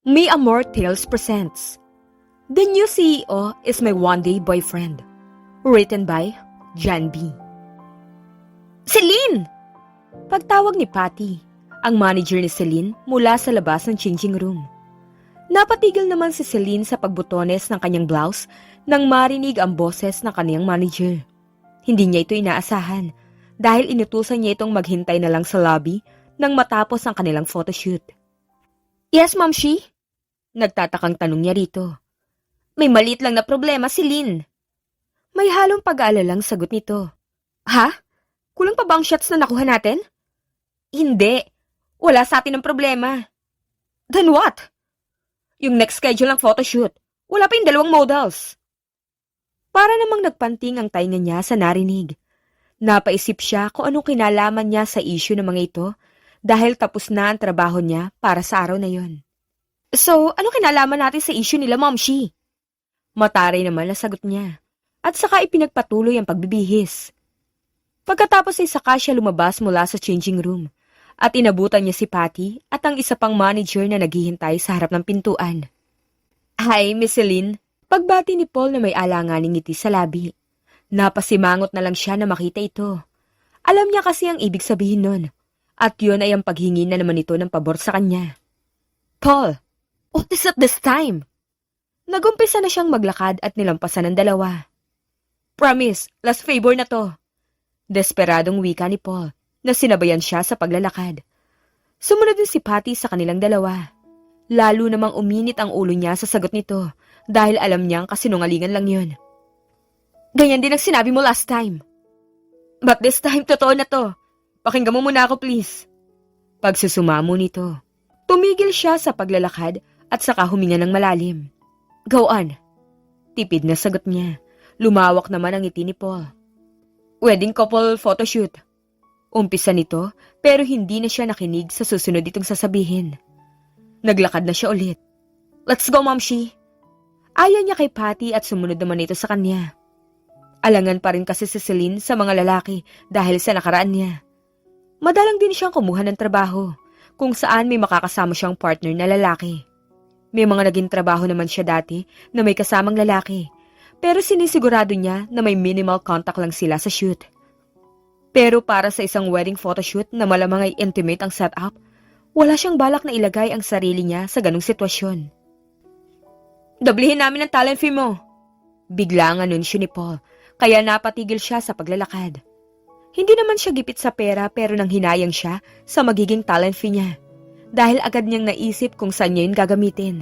Me Amor Tales presents The New CEO is My One-Day Boyfriend. Written by Jan B. Celine! Pagtawag ni Patty, ang manager ni Celine mula sa labas ng changing room. Napatigil naman si Celine sa pagbutones ng kanyang blouse nang marinig ang boses ng kanyang manager. Hindi niya ito inaasahan dahil inutusan niya itong maghintay na lang sa lobby nang matapos ang kanilang photoshoot. Yes, Ma'am Shi? Nagtatakang tanong niya rito. May maliit lang na problema si Lynn. May halong pag-aalalang sagot nito. Ha? Kulang pa ba ang shots na nakuha natin? Hindi. Wala sa atin ang problema. Then what? Yung next schedule ng photoshoot, wala pa yung dalawang models. Para namang nagpanting ang tainga niya sa narinig. Napaisip siya kung anong kinalaman niya sa issue ng mga ito dahil tapos na ang trabaho niya para sa araw na yon. So, ano kinalaman natin sa issue nila, Ma'am Shi? Mataray naman na sagot niya. At saka ipinagpatuloy ang pagbibihis. Pagkatapos ay saka siya lumabas mula sa changing room at inabutan niya si Patty at ang isa pang manager na naghihintay sa harap ng pintuan. Hi, Miss Celine. Pagbati ni Paul na may alanganing ngiti sa labi. Napasimangot na lang siya na makita ito. Alam niya kasi ang ibig sabihin nun. At yun ay ang paghingi na naman ito ng pabor sa kanya. Paul, what is at this time? Nagumpisa na siyang maglakad at nilampasan ng dalawa. Promise, last favor na to. Desperadong wika ni Paul na sinabayan siya sa paglalakad. Sumunod din si Patty sa kanilang dalawa. Lalo namang uminit ang ulo niya sa sagot nito dahil alam niyang kasinungalingan lang yun. Ganyan din ang sinabi mo last time. But this time, totoo na to. Pakinggan mo muna ako, please. Pagsusumamo nito. Tumigil siya sa paglalakad at saka huminga ng malalim. Go on. Tipid na sagot niya. Lumawak naman ang ngiti ni Paul. Wedding couple photoshoot. Umpisa nito pero hindi na siya nakinig sa susunod itong sasabihin. Naglakad na siya ulit. Let's go, Ma'am Shi. Ayaw niya kay Patty at sumunod naman ito sa kanya. Alangan pa rin kasi si Celine sa mga lalaki dahil sa nakaraan niya. Madalang din siyang kumuha ng trabaho kung saan may makakasama siyang partner na lalaki. May mga naging trabaho naman siya dati na may kasamang lalaki pero sinisigurado niya na may minimal contact lang sila sa shoot. Pero para sa isang wedding photoshoot na malamang ay intimate ang setup, wala siyang balak na ilagay ang sarili niya sa ganong sitwasyon. Doblihin namin ang talent fee mo. Bigla ang anunsyo ni Paul kaya napatigil siya sa paglalakad. Hindi naman siya gipit sa pera pero nang hinayang siya sa magiging talent fee niya dahil agad niyang naisip kung saan niya yun gagamitin.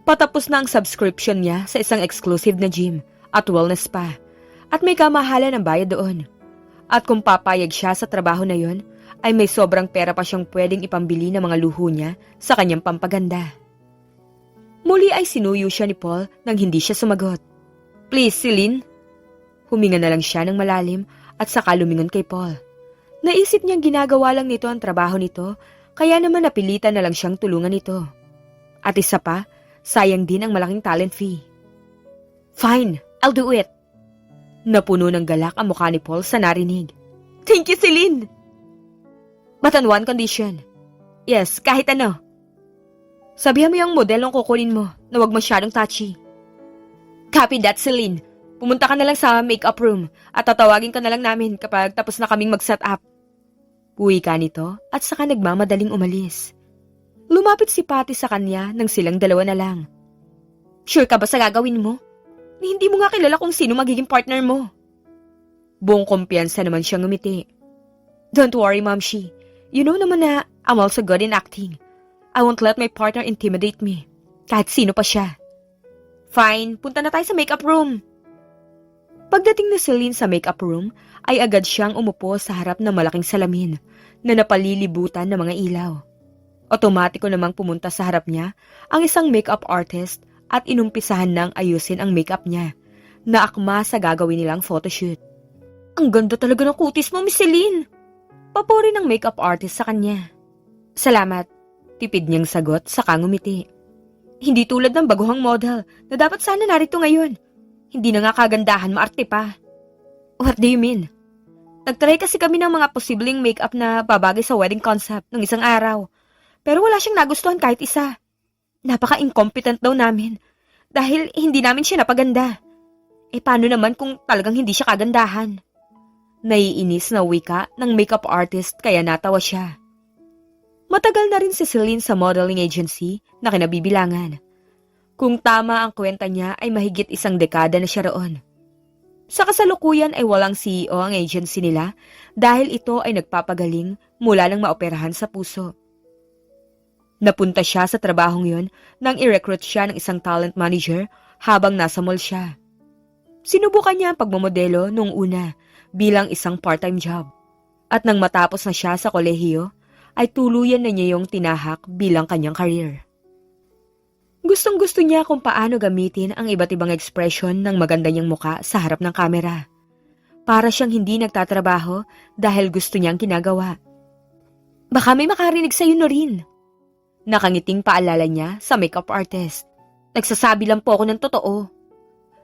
Patapos na ang subscription niya sa isang exclusive na gym at wellness spa at may kamahalan ng bayad doon. At kung papayag siya sa trabaho na yon, ay may sobrang pera pa siyang pwedeng ipambili ng mga luho niya sa kanyang pampaganda. Muli ay sinuyo siya ni Paul nang hindi siya sumagot. Please, Celine. Huminga na lang siya ng malalim at saka lumingon kay Paul. Naisip niyang ginagawa lang nito ang trabaho nito, kaya naman napilitan na lang siyang tulungan nito. At isa pa, sayang din ang malaking talent fee. Fine, I'll do it. Napuno ng galak ang mukha ni Paul sa narinig. Thank you, Celine! But on one condition. Yes, kahit ano. Sabihan mo yung model ang kukunin mo na huwag masyadong touchy. Copy that, Celine. Pumunta ka na lang sa makeup room at tatawagin ka na lang namin kapag tapos na kaming mag-set up. Uwi ka nito at saka nagmamadaling umalis. Lumapit si Patty sa kanya nang silang dalawa na lang. Sure ka ba sa gagawin mo? Hindi mo nga kilala kung sino magiging partner mo. Buong kumpiyansa naman siyang ngumiti. Don't worry, Ma'am Shi. You know naman na I'm also good in acting. I won't let my partner intimidate me. Kahit sino pa siya. Fine, punta na tayo sa makeup room. Pagdating ni Celine sa makeup room, ay agad siyang umupo sa harap ng malaking salamin na napalilibutan ng mga ilaw. Otomatiko namang pumunta sa harap niya ang isang makeup artist at inumpisahan nang ayusin ang makeup niya na akma sa gagawin nilang photoshoot. Ang ganda talaga ng kutis mo, Miss Celine! Papuri ng makeup artist sa kanya. Salamat, tipid niyang sagot saka ngumiti. Hindi tulad ng baguhang model na dapat sana narito ngayon. Hindi na nga kagandahan, maarte pa. What do you mean? Nagtry kasi kami ng mga posibleng makeup na babagay sa wedding concept ng isang araw. Pero wala siyang nagustuhan kahit isa. Napaka-incompetent daw namin dahil hindi namin siya napaganda. Paano naman kung talagang hindi siya kagandahan? Naiinis na wika ng makeup artist kaya natawa siya. Matagal na rin si Celine sa modeling agency na kinabibilangan. Kung tama ang kwenta niya ay mahigit 1 dekada na siya roon. Sa kasalukuyan ay walang CEO ang agency nila dahil ito ay nagpapagaling mula nang maoperahan sa puso. Napunta siya sa trabahong yon nang i-recruit siya ng isang talent manager habang nasa mall siya. Sinubukan niya ang pagmamodelo noong una bilang isang part-time job. At nang matapos na siya sa kolehiyo, ay tuluyan na niya yung tinahak bilang kanyang career. Gustong-gusto niya kung paano gamitin ang iba't ibang ekspresyon ng maganda niyang muka sa harap ng kamera. Para siyang hindi nagtatrabaho dahil gusto niyang ginagawa. Baka may makarinig sa'yo na rin. Nakangiting paalala niya sa makeup artist. Nagsasabi lang po ako ng totoo.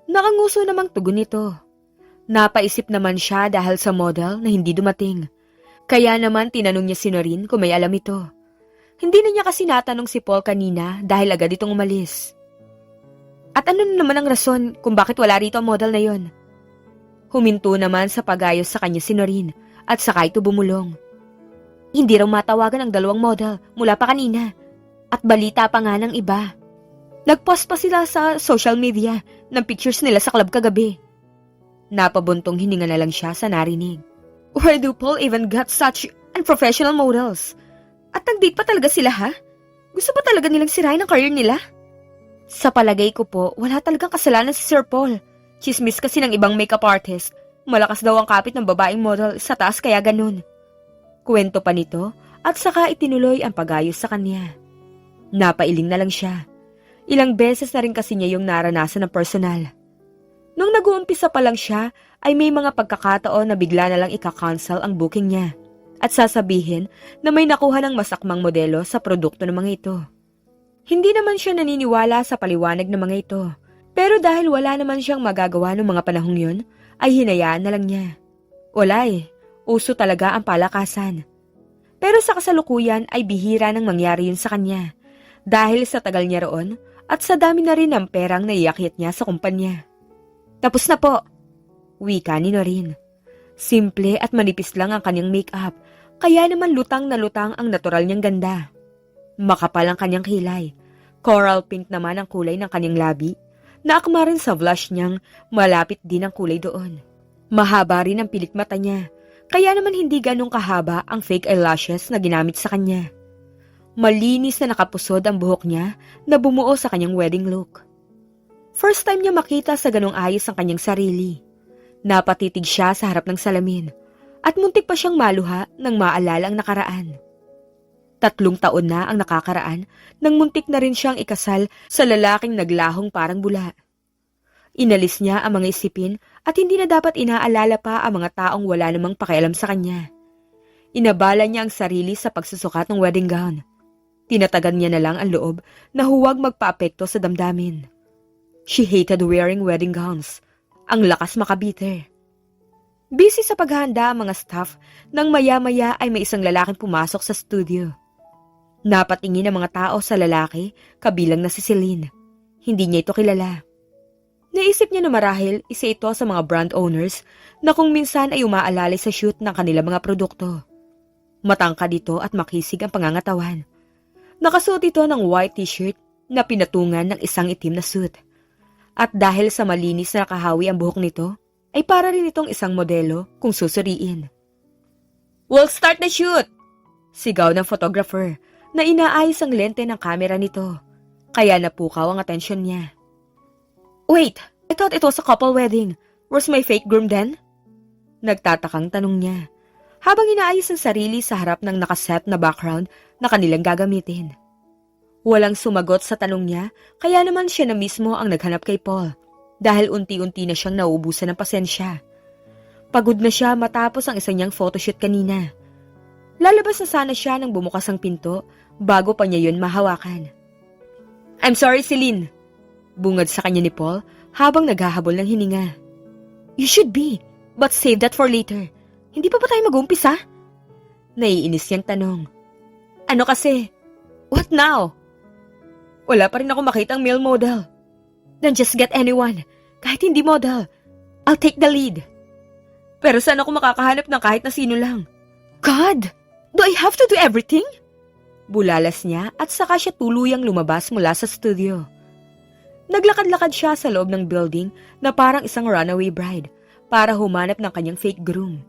Nakanguso namang tugon nito. Napaisip naman siya dahil sa model na hindi dumating. Kaya naman tinanong niya si Noreen kung may alam ito. Hindi na niya kasi natanong si Paul kanina dahil agad itong umalis. At ano naman ang rason kung bakit wala rito ang model na yon? Huminto naman sa pagayos sa kanya si Noreen at saka ito bumulong. Hindi raw matawagan ang 2 model mula pa kanina. At balita pa nga ng iba. Nag-post pa sila sa social media ng pictures nila sa club kagabi. Napabuntong hininga na lang siya sa narinig. Where do Paul even got such unprofessional models? At nag-date pa talaga sila ha? Gusto pa talaga nilang sirain ang career nila? Sa palagay ko po, wala talagang kasalanan si Sir Paul. Chismis kasi ng ibang makeup artist. Malakas daw ang kapit ng babaeng model sa taas kaya ganun. Kwento pa nito at saka itinuloy ang pagayos sa kanya. Napailing na lang siya. Ilang beses na rin kasi niya yung naranasan ng personal. Nung nag-uumpisa pa lang siya, ay may mga pagkakataon na bigla na lang ika-cancel ang booking niya at sasabihin na may nakuha ng masakmang modelo sa produkto ng mga ito. Hindi naman siya naniniwala sa paliwanag ng mga ito, pero dahil wala naman siyang magagawa ng mga panahong yun, ay hinayaan na lang niya. Wala uso talaga ang palakasan. Pero sa kasalukuyan ay bihira nang mangyari yun sa kanya. Dahil sa tagal niya roon at sa dami na rin ng perang naiakyat niya sa kumpanya. Tapos na po, wika ni Noreen. Simple at manipis lang ang kanyang make-up, kaya naman lutang na lutang ang natural niyang ganda. Makapal ang kanyang kilay, coral pink naman ang kulay ng kanyang labi, na akma rin sa blush niyang malapit din ang kulay doon. Mahaba rin ang pilik mata niya, kaya naman hindi ganong kahaba ang fake eyelashes na ginamit sa kanya. Malinis na nakapusod ang buhok niya na bumuo sa kanyang wedding look. First time niya makita sa ganong ayos ang kanyang sarili. Napatitig siya sa harap ng salamin at muntik pa siyang maluha nang maalala ang nakaraan. 3 taon na ang nakakaraan nang muntik na rin siyang ikasal sa lalaking naglahong parang bula. Inalis niya ang mga isipin at hindi na dapat inaalala pa ang mga taong wala namang pakialam sa kanya. Inabala niya ang sarili sa pagsusukat ng wedding gown. Tinatagan niya na lang ang loob na huwag magpaapekto sa damdamin. She hated wearing wedding gowns. Ang lakas makabiter. Busy sa paghahanda ang mga staff nang maya-maya ay may isang lalaking pumasok sa studio. Napatingin ang mga tao sa lalaki kabilang na si Celine. Hindi niya ito kilala. Naisip niya na marahil isa ito sa mga brand owners na kung minsan ay umaalalay sa shoot ng kanilang mga produkto. Matangkad ito at makisig ang pangangatawan. Nakasuot ito ng white t-shirt na pinatungan ng isang itim na suit. At dahil sa malinis na nakahawi ang buhok nito, ay para rin itong isang modelo kung susuriin. We'll start the shoot! Sigaw ng photographer na inaayos ang lente ng kamera nito. Kaya napukaw ang atensyon niya. Wait, I thought it was a couple wedding. Where's my fake groom then? Nagtatakang tanong niya. Habang inaayos ang sarili sa harap ng nakaset na background na kanilang gagamitin. Walang sumagot sa tanong niya, kaya naman siya na mismo ang naghanap kay Paul, dahil unti-unti na siyang nauubusan ng pasensya. Pagod na siya matapos ang isa niyang photoshoot kanina. Lalabas na sana siya nang bumukas ang pinto, bago pa niya yun mahawakan. I'm sorry, Celine. Bungad sa kanya ni Paul, habang naghahabol ng hininga. You should be, but save that for later. Hindi pa ba tayo mag-umpisa? Naiinis niyang tanong. Ano kasi? What now? Wala pa rin ako makitang male model. Then just get anyone, kahit hindi model. I'll take the lead. Pero saan ako makakahanap ng kahit na sino lang? God! Do I have to do everything? Bulalas niya at saka siya tuluyang lumabas mula sa studio. Naglakad-lakad siya sa loob ng building na parang isang runaway bride para humanap ng kanyang fake groom.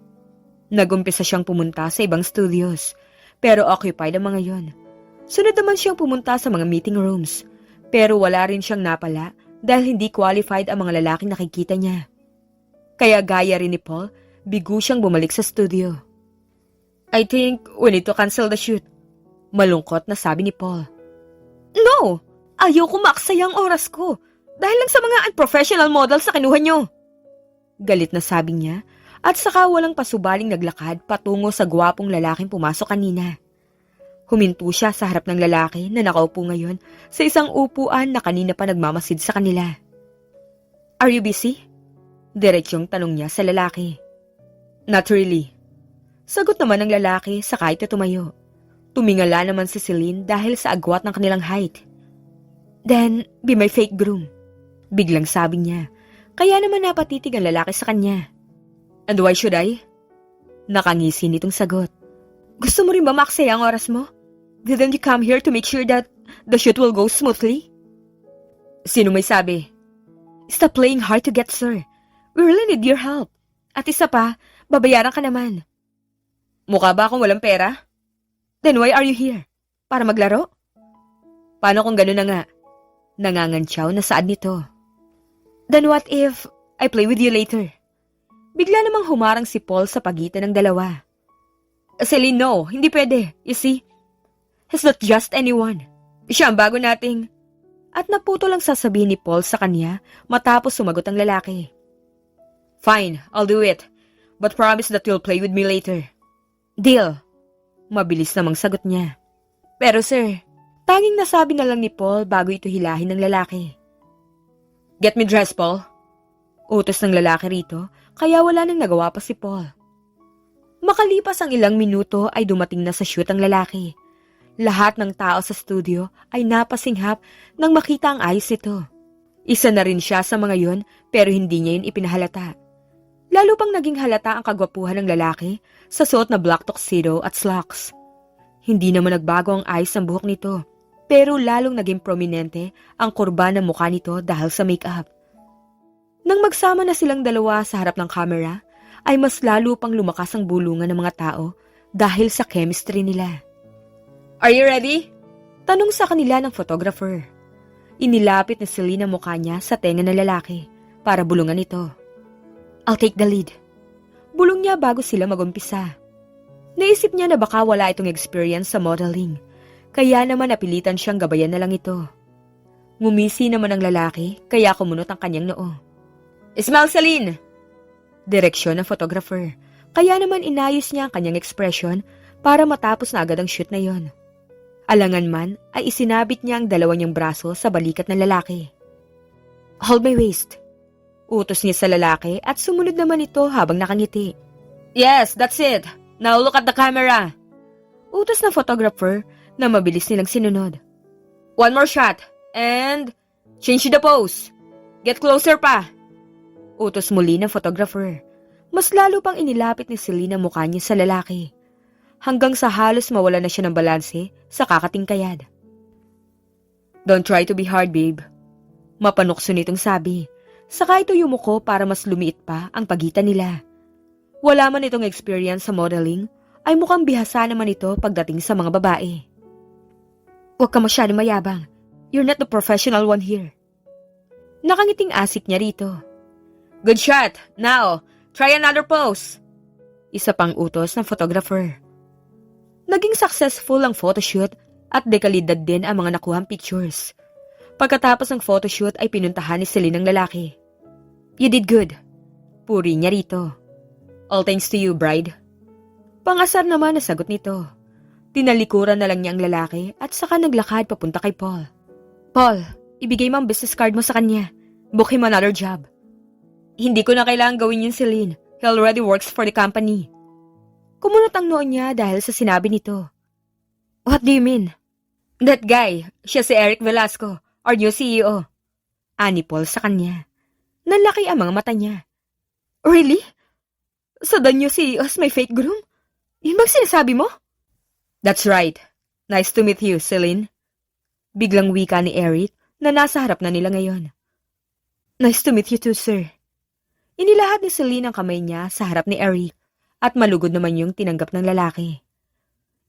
Nagumpisa siyang pumunta sa ibang studios, pero occupied ang mga yon. Sunod naman siyang pumunta sa mga meeting rooms, pero wala rin siyang napala dahil hindi qualified ang mga lalaking nakikita niya. Kaya gaya rin ni Paul, bigo siyang bumalik sa studio. I think we need to cancel the shoot. Malungkot na sabi ni Paul. No! Ayoko maaksaya ang oras ko dahil lang sa mga unprofessional models sa kinuha niyo. Galit na sabi niya at saka walang pasubaling naglakad patungo sa gwapong lalaking pumasok kanina. Huminto siya sa harap ng lalaki na nakaupo ngayon sa isang upuan na kanina pa nagmamasid sa kanila. Are you busy? Diretsong tanong niya sa lalaki. Not really. Sagot naman ng lalaki sa kahit na tumayo. Tumingala naman si Celine dahil sa agwat ng kanilang height. Then, be my fake groom. Biglang sabi niya. Kaya naman napatitig ang lalaki sa kanya. And why should I? Nakangisi nitong sagot. Gusto mo rin ba maaksaya ang oras mo? Didn't you come here to make sure that the shoot will go smoothly? Sino may sabi? Stop playing hard to get, sir. We really need your help. At isa pa, babayaran ka naman. Mukha ba akong walang pera? Then why are you here? Para maglaro? Paano kung gano'n na nga? Nangangantsaw na saad nito. Then what if I play with you later? Bigla namang humarang si Paul sa pagitan ng dalawa. Celine, no, hindi pwede. You see? He's not just anyone. Siya ang bago nating... At naputo lang sasabihin ni Paul sa kanya matapos sumagot ang lalaki. Fine, I'll do it. But promise that you'll play with me later. Deal. Mabilis namang sagot niya. Pero sir, tanging nasabi na lang ni Paul bago ito hilahin ng lalaki. Get me dressed, Paul. Utos ng lalaki rito, kaya wala nang nagawa pa si Paul. Makalipas ang ilang minuto ay dumating na sa shoot ang lalaki. Lahat ng tao sa studio ay napasinghap nang makita ang ayos nito. Isa na rin siya sa mga yon pero hindi niya yun ipinahalata. Lalo pang naging halata ang kagwapuhan ng lalaki sa suot na black tuxedo at slacks. Hindi naman nagbago ang ayos ng buhok nito, pero lalong naging prominente ang kurba ng mukha nito dahil sa makeup. Nang magsama na silang dalawa sa harap ng camera, ay mas lalo pang lumakas ang bulungan ng mga tao dahil sa chemistry nila. Are you ready? Tanong sa kanila ng photographer. Inilapit ni Celine ang mukha niya sa tenga ng lalaki para bulungan ito. I'll take the lead. Bulong niya bago sila magumpisa. Naisip niya na baka wala itong experience sa modeling, kaya naman napilitan siyang gabayan na lang ito. Ngumisi naman ang lalaki, kaya kumunot ang kanyang noo. Smile, Celine! Direksyon ng photographer, kaya naman inayos niya ang kanyang expression para matapos na agad ang shoot na yon. Alangan man ay isinabit niya ang dalawa niyang braso sa balikat ng lalaki. Hold my waist. Utos niya sa lalaki at sumunod naman ito habang nakangiti. Yes, that's it. Now look at the camera. Utos ng photographer na mabilis nilang sinunod. One more shot and change the pose. Get closer pa. Utos muli ng photographer. Mas lalo pang inilapit ni Celine ang mukha niya sa lalaki. Hanggang sa halos mawala na siya ng balanse sa kakatingkayad. Don't try to be hard, babe. Mapanukso nitong sabi. Saka ito yumuko para mas lumiit pa ang pagitan nila. Wala man itong experience sa modeling, ay mukhang bihasa naman ito pagdating sa mga babae. Huwag ka masyadong mayabang. You're not the professional one here. Nakangiting asik niya rito. Good shot. Now, try another pose. Isa pang utos ng photographer. Naging successful ang photoshoot at dekalidad din ang mga nakuhang pictures. Pagkatapos ng photoshoot ay pinuntahan ni Celine ang lalaki. You did good. Puri niya rito. All thanks to you, bride. Pangasar naman na sagot nito. Tinalikuran na lang niya ang lalaki at saka naglakad papunta kay Paul. Paul, ibigay mo ang business card mo sa kanya. Book him another job. Hindi ko na kailangan gawin yun, Celine. He already works for the company. Kumunot ang noo niya dahil sa sinabi nito. What do you mean? That guy, siya si Eric Velasco, our new CEO. Ani Paul sa kanya. Nanlaki ang mga mata niya. Really? So the new CEO's may fake groom? Yun bang sinasabi mo? That's right. Nice to meet you, Celine. Biglang wika ni Eric na nasa harap na nila ngayon. Nice to meet you too, sir. Inilahat ni Celine ang kamay niya sa harap ni Eric at malugod naman yung tinanggap ng lalaki.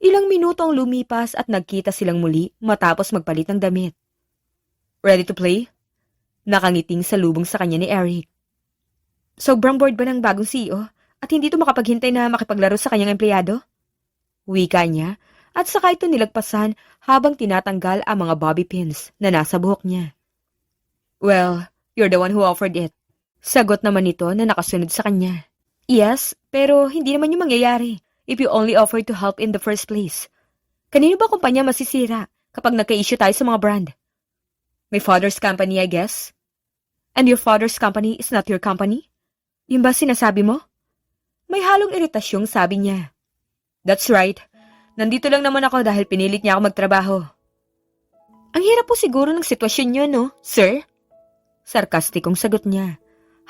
Ilang minuto ang lumipas at nagkita silang muli matapos magpalit ng damit. Ready to play? Nakangiting sa lubong sa kanya ni Eric. Sobrang bored ba ng bagong CEO at hindi ito makapaghintay na makipaglaro sa kanyang empleyado? Wika niya at saka ito nilagpasan habang tinatanggal ang mga bobby pins na nasa buhok niya. Well, you're the one who offered it. Sagot naman nito na nakasunod sa kanya. Yes, pero hindi naman yung mangyayari if you only offered to help in the first place. Kanino ba kumpanya masisira kapag nagka-issue tayo sa mga brand? My father's company, I guess? And your father's company is not your company? Yun ba sinasabi mo? May halong iritasyong sabi niya. That's right. Nandito lang naman ako dahil pinilit niya ako magtrabaho. Ang hirap po siguro ng sitwasyon niyo, no, sir? Sarkastikong sagot niya.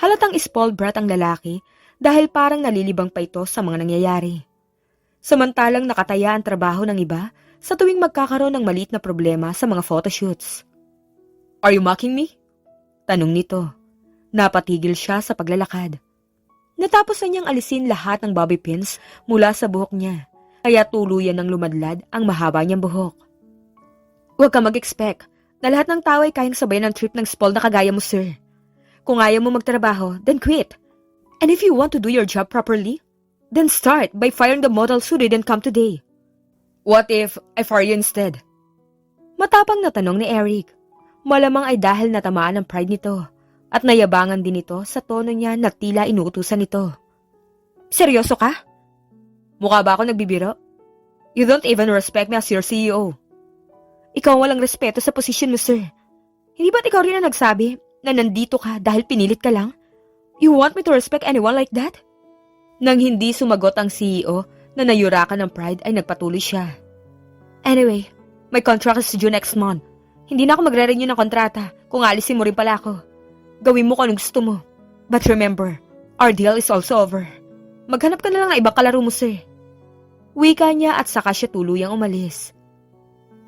Halatang spoiled brat ang lalaki dahil parang nalilibang pa ito sa mga nangyayari. Samantalang nakataya ang trabaho ng iba sa tuwing magkakaroon ng maliit na problema sa mga photoshoots. Are you mocking me? Tanong nito. Napatigil siya sa paglalakad. Natapos na niyang alisin lahat ng bobby pins mula sa buhok niya, kaya tuluyan ng lumadlad ang mahaba niyang buhok. Huwag ka mag-expect na lahat ng tao ay kayang sabayan ng trip ng spoiled na kagaya mo, sir. Kung ayaw mo magtrabaho, then quit. And if you want to do your job properly, then start by firing the models who didn't come today. What if I fire you instead? Matapang na tanong ni Eric. Malamang ay dahil natamaan ang pride nito at nayabangan din ito sa tono niya na tila inuutusan nito. Seryoso ka? Mukha ba ako nagbibiro? You don't even respect me as your CEO. Ikaw walang respeto sa posisyon mo, sir. Hindi ba't ikaw rin ang nagsabi na nandito ka dahil pinilit ka lang? You want me to respect anyone like that? Nang hindi sumagot ang CEO na nayurakan ng pride ay nagpatuloy siya. Anyway, my contract is due next month. Hindi na ako magre-renew ng kontrata kung alisin mo rin pala ako. Gawin mo kung anong gusto mo. But remember, our deal is also over. Maghanap ka na lang ng ibang kalaro mo, sir. Wika niya at saka siya tuluyang umalis.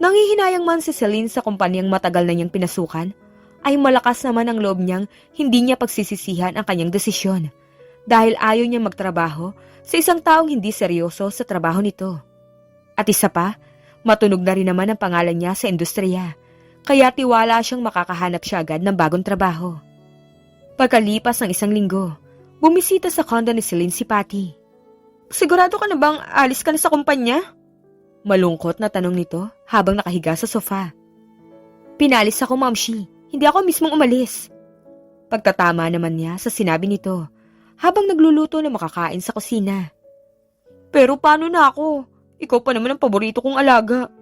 Nanghihinayang man si Celine sa kumpanyang matagal na niyang pinasukan, ay malakas naman ang loob niyang hindi niya pagsisisihan ang kanyang desisyon dahil ayaw niya magtrabaho sa isang taong hindi seryoso sa trabaho nito. At isa pa, matunog na rin naman ang pangalan niya sa industriya, kaya tiwala siyang makakahanap siya agad ng bagong trabaho. Pagkalipas ng isang linggo, bumisita sa condo ni Celine si Patty. Sigurado ka na bang alis ka na sa kumpanya? Malungkot na tanong nito habang nakahiga sa sofa. Pinalis ako, Mamshi. Hindi ako mismong umalis. Pagtatama naman niya sa sinabi nito habang nagluluto na makakain sa kusina. Pero paano na ako? Ikaw pa naman ang paborito kong alaga.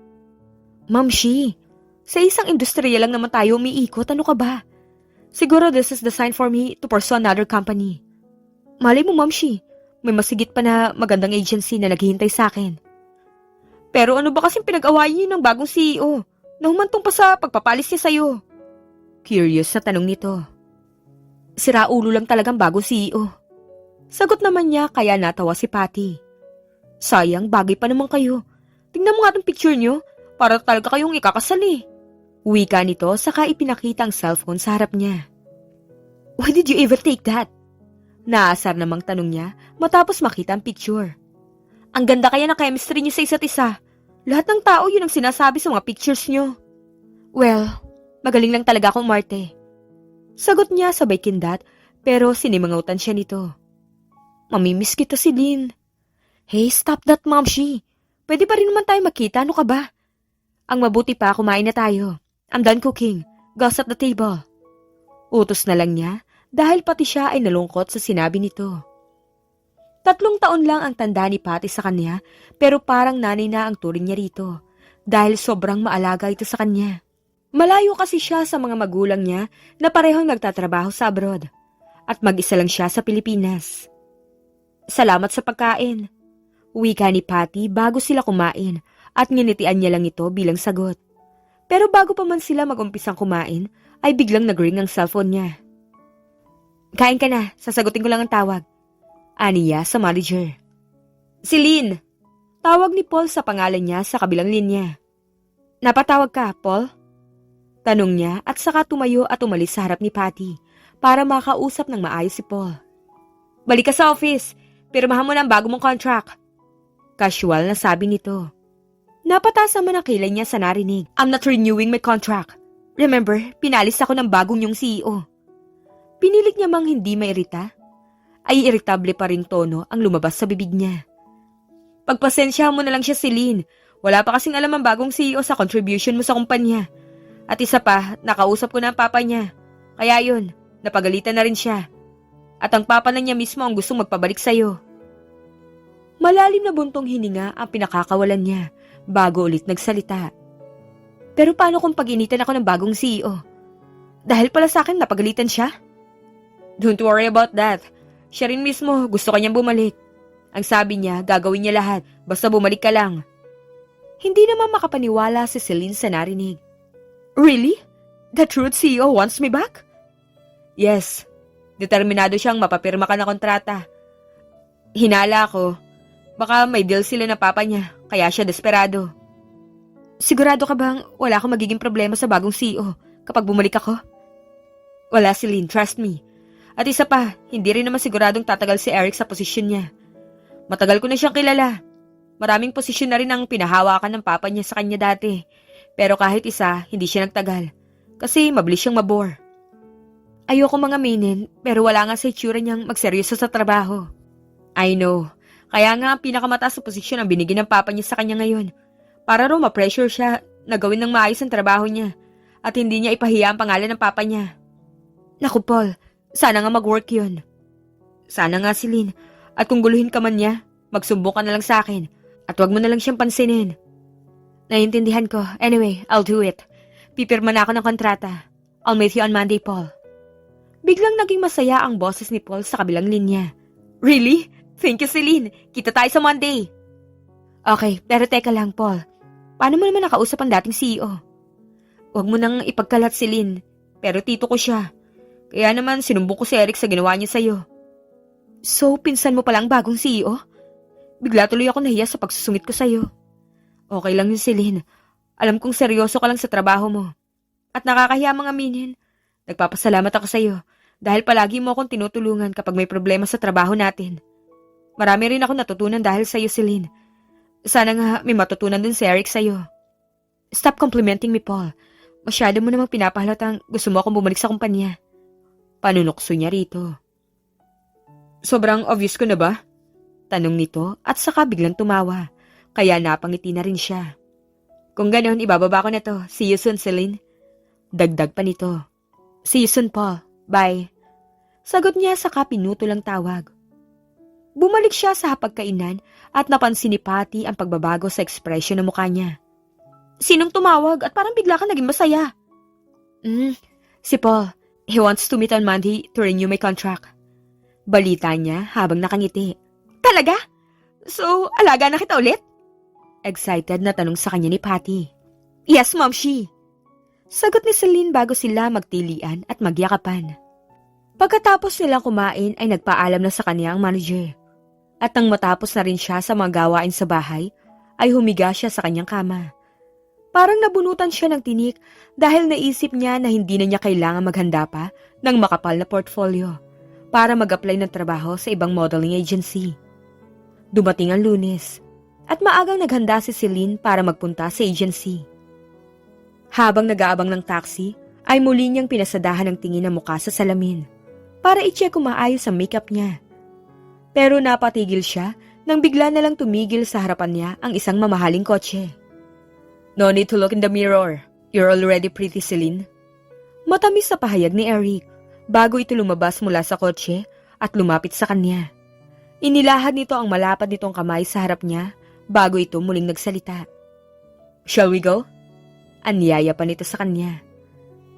Mamshi, sa isang industriya lang naman tayo umiikot. Ano ka ba? Siguro this is the sign for me to pursue another company. Malay mo, Mamshi, may masigit pa na magandang agency na naghihintay sa akin. Pero ano ba kasing pinag-awayan niyo ng bagong CEO na humantong pa sa pagpapalis niya sa'yo? Curious sa tanong nito. Siraulo lang talagang bagong CEO. Sagot naman niya kaya natawa si Patty. Sayang, bagay pa naman kayo. Tingnan mo nga itong picture niyo, para talaga kayong ikakasal eh. Wika nito saka ipinakita ang cellphone sa harap niya. Why did you ever take that? Naasar namang tanong niya matapos makita ang picture. Ang ganda kaya ng chemistry niyo sa isa't isa. Lahat ng tao yun ang sinasabi sa mga pictures niyo. Well, magaling lang talaga akong umarte. Sagot niya sabay kindat pero sinimangutan siya nito. Mamimiss kita, Celine. Hey, stop that, Mamshi. Pwede pa rin naman tayo makita, ano ka ba? Ang mabuti pa, kumain na tayo. I'm done cooking. Goss at the table. Utos na lang niya dahil pati siya ay nalungkot sa sinabi nito. 3 taon lang ang tanda ni Patty sa kanya pero parang nanay na ang turing niya rito dahil sobrang maalaga ito sa kanya. Malayo kasi siya sa mga magulang niya na parehong nagtatrabaho sa abroad at mag-isa lang siya sa Pilipinas. Salamat sa pagkain. Wika ni Patty bago sila kumain at nginitian niya lang ito bilang sagot. Pero bago pa man sila mag-umpisang kumain, ay biglang nag-ring ang cellphone niya. Kain ka na, sasagutin ko lang ang tawag. Aniya sa manager. Celine! Tawag ni Paul sa pangalan niya sa kabilang linya. Napatawag ka, Paul? Tanong niya at saka tumayo at umalis sa harap ni Patty para makausap ng maayos si Paul. Balik ka sa office, pirmahan mo na ang bago mong contract. Casual na sabi nito. Napatasan man ang kilay niya sa narinig. I'm not renewing my contract. Remember, pinalis ako ng bagong yung CEO. Pinilit niya mang hindi mairita. Ay irritable pa rin tono ang lumabas sa bibig niya. Pagpasensyahan mo na lang siya, Celine. Wala pa kasing alam ang bagong CEO sa contribution mo sa kumpanya. At isa pa, nakausap ko na ang papa niya. Kaya yun, napagalitan na rin siya. At ang papa na niya mismo ang gustong magpabalik sa'yo. Malalim na buntong hininga ang pinakakawalan niya bago ulit nagsalita. Pero paano kung pag-initan ako ng bagong CEO? Dahil pala sa akin napagalitan siya? Don't worry about that. Siya rin mismo gusto kanyang bumalik. Ang sabi niya, gagawin niya lahat, basta bumalik ka lang. Hindi naman makapaniwala si Celine sa narinig. Really? The truth CEO wants me back? Yes. Determinado siyang mapapirma ka na kontrata. Hinala ako. Baka may deal sila na papa niya, kaya siya desperado. Sigurado ka bang wala akong magiging problema sa bagong CEO kapag bumalik ako? Wala, Celine, trust me. At isa pa, hindi rin naman siguradong tatagal si Eric sa posisyon niya. Matagal ko na siyang kilala. Maraming posisyon na rin ang pinahawakan ng papa niya sa kanya dati. Pero kahit isa, hindi siya nagtagal. Kasi mabilis siyang mabore. Ayoko mga aminin, pero wala nga sa itsura niyang magseryoso sa trabaho. I know. Kaya nga pinakamataas sa posisyon ang binigyan ng papa niya sa kanya ngayon. Para raw ma-pressure siya na gawin ng maayos ang trabaho niya. At hindi niya ipahiya ang pangalan ng papa niya. Naku Paul, sana nga mag-work yun. Sana nga Celine. At kung guluhin ka man niya, magsumbong ka na lang sa akin. At wag mo na lang siyang pansinin. Naiintindihan ko. Anyway, I'll do it. Pipirma na ako ng kontrata. I'll meet you on Monday, Paul. Biglang naging masaya ang boses ni Paul sa kabilang linya. Really? Thank you, Celine. Kita tayo sa Monday. Okay, pero teka lang, Paul. Paano mo naman nakausap ang dating CEO? Huwag mo nang ipagkalat, Celine. Pero tito ko siya. Kaya naman sinumbong ko si Eric sa ginawa niya sa'yo. So, pinsan mo palang bagong CEO? Bigla tuloy ako nahiya sa pagsusungit ko sa'yo. Okay lang yun, Celine. Alam kong seryoso ka lang sa trabaho mo. At nakakahiya mga aminin. Nagpapasalamat ako sa'yo dahil palagi mo akong tinutulungan kapag may problema sa trabaho natin. Marami rin ako natutunan dahil sa'yo, Celine. Sana nga may matutunan din si Eric sa'yo. Stop complimenting me, Paul. Masyado mo namang pinapahalatang gusto mo akong bumalik sa kumpanya. Panunokso niya rito. Sobrang obvious ko na ba? Tanong nito at saka biglang tumawa. Kaya napangiti na rin siya. Kung ganon, ibababa ko na to. See you soon, Celine. Dagdag pa nito. See you soon, Paul. Bye. Sagot niya saka pinuto lang tawag. Bumalik siya sa hapagkainan at napansin ni Patty ang pagbabago sa ekspresyon ng mukha niya. Sinong tumawag at parang bigla ka naging masaya? Si Paul. He wants to meet on Monday to renew my contract. Balita niya habang nakangiti. Talaga? So, alaga na kita ulit? Excited na tanong sa kanya ni Patty. Yes, Mom, she. Sagot ni Celine bago sila magtilian at magyakapan. Pagkatapos nilang kumain ay nagpaalam na sa kanya ang manager. At nang matapos na rin siya sa mga gawain sa bahay, ay humiga siya sa kanyang kama. Parang nabunutan siya ng tinik dahil naisip niya na hindi na niya kailangan maghanda pa ng makapal na portfolio para mag-apply ng trabaho sa ibang modeling agency. Dumating ang Lunes at maagang naghanda si Celine para magpunta sa agency. Habang nag-aabang ng taxi, ay muli niyang pinasadahan ng tingin ng mukha sa salamin para i-check kung maayos ang makeup niya. Pero napatigil siya nang bigla na lang tumigil sa harapan niya ang isang mamahaling kotse. No need to look in the mirror. You're already pretty, Celine. Matamis sa pahayag ni Eric bago ito lumabas mula sa kotse at lumapit sa kanya. Inilahad nito ang malapad nitong kamay sa harap niya bago ito muling nagsalita. Shall we go? Anyaya pa nito sa kanya.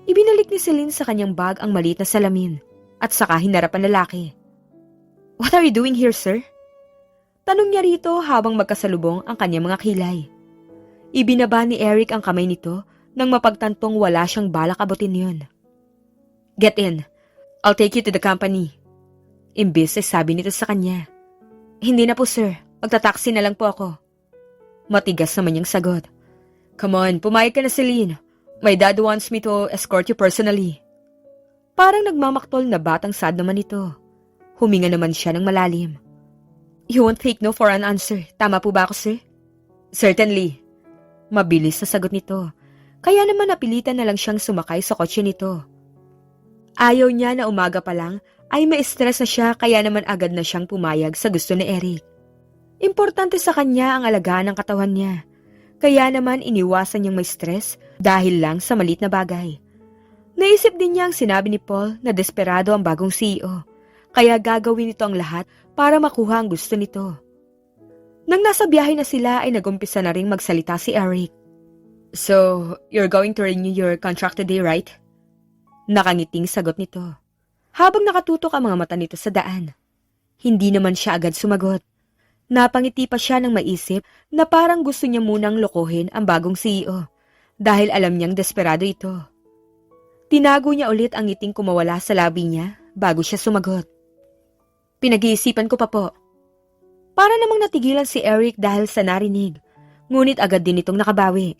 Ibinalik ni Celine sa kanyang bag ang maliit na salamin at saka hinarap ang lalaki. What are you doing here, sir? Tanong niya rito habang magkasalubong ang kanyang mga kilay. Ibinaba ni Eric ang kamay nito nang mapagtantong wala siyang balak abutin yun. Get in. I'll take you to the company. Imbis ay sabi nito sa kanya. Hindi na po sir, magta-taxi na lang po ako. Matigas naman niyang sagot. Come on, pumayag ka na Celine. My dad wants me to escort you personally. Parang nagmamaktol na batang sad naman ito. Huminga naman siya ng malalim. You won't take no for an answer. Tama po ba ako, sir? Certainly. Mabilis na sagot nito. Kaya naman napilitan na lang siyang sumakay sa kotse nito. Ayaw niya na umaga pa lang ay ma-stress na siya kaya naman agad na siyang pumayag sa gusto ni Eric. Importante sa kanya ang alagaan ng katawan niya. Kaya naman iniwasan niyang may stress dahil lang sa maliit na bagay. Naisip din niya ang sinabi ni Paul na desperado ang bagong CEO. Kaya gagawin nito ang lahat para makuha ang gusto nito. Nang nasa biyahe na sila ay nagumpisa na ring magsalita si Eric. So, you're going to renew your contract today, right? Nakangiting sagot nito. Habang nakatutok ang mga mata nito sa daan. Hindi naman siya agad sumagot. Napangiti pa siya nang maisip na parang gusto niya munang lokohin ang bagong CEO dahil alam niyang desperado ito. Tinago niya ulit ang ngiting kumawala sa labi niya bago siya sumagot. Pinag-iisipan ko pa po. Para namang natigilan si Eric dahil sa narinig, ngunit agad din itong nakabawi.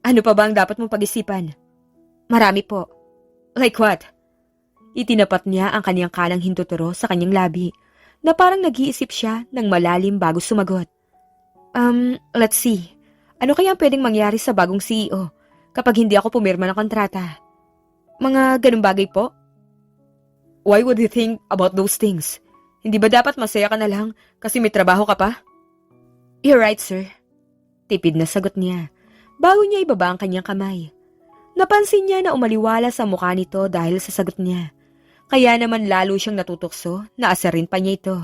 Ano pa ba ang dapat mong pag-isipan? Marami po. Like what? Itinapat niya ang kanyang kanang hintuturo sa kanyang labi na parang nag-iisip siya ng malalim bago sumagot. Let's see. Ano kaya ang pwedeng mangyari sa bagong CEO kapag hindi ako pumirma ng kontrata? Mga ganung bagay po? Why would you think about those things? Hindi ba dapat masaya ka na lang kasi may trabaho ka pa? You're right, sir. Tipid na sagot niya bago niya ibaba ang kanyang kamay. Napansin niya na umaliwala sa mukha nito dahil sa sagot niya. Kaya naman lalo siyang natutukso na asarin pa niya ito.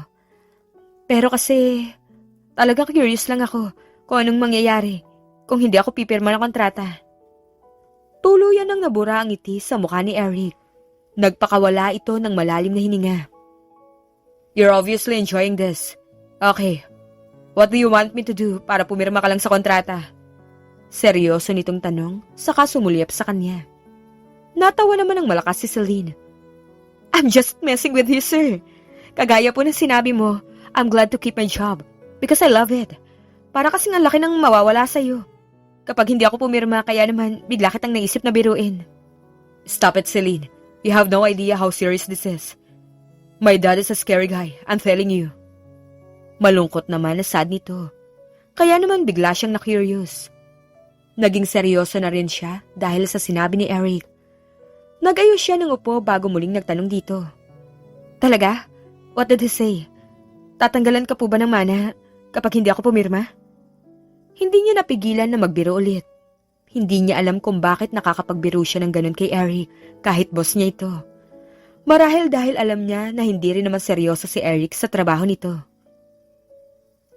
Pero kasi talagang curious lang ako kung anong mangyayari kung hindi ako pipirma ng kontrata. Tuluyan nang nabura ang ngiti sa mukha ni Eric. Nagpakawala ito ng malalim na hininga. You're obviously enjoying this. Okay, what do you want me to do para pumirma ka lang sa kontrata? Seryoso nitong tanong, saka sumulyap sa kanya. Natawa naman ng malakas si Celine. I'm just messing with you, sir. Kagaya po ng sinabi mo, I'm glad to keep my job because I love it. Para kasing ang laki ng mawawala sa'yo. Kapag hindi ako pumirma, kaya naman bigla kitang naisip na biruin. Stop it, Celine. You have no idea how serious this is. My dad is a scary guy, I'm telling you. Malungkot naman na sad nito. Kaya naman bigla siyang na-curious. Naging seryoso na rin siya dahil sa sinabi ni Eric. Nag-ayos siya ng upo bago muling nagtanong dito. Talaga? What did he say? Tatanggalan ka po ba ng mana kapag hindi ako pumirma? Hindi niya napigilan na magbiro ulit. Hindi niya alam kung bakit nakakapagbiro siya ng ganun kay Eric kahit boss niya ito. Marahil dahil alam niya na hindi rin naman seryoso si Eric sa trabaho nito.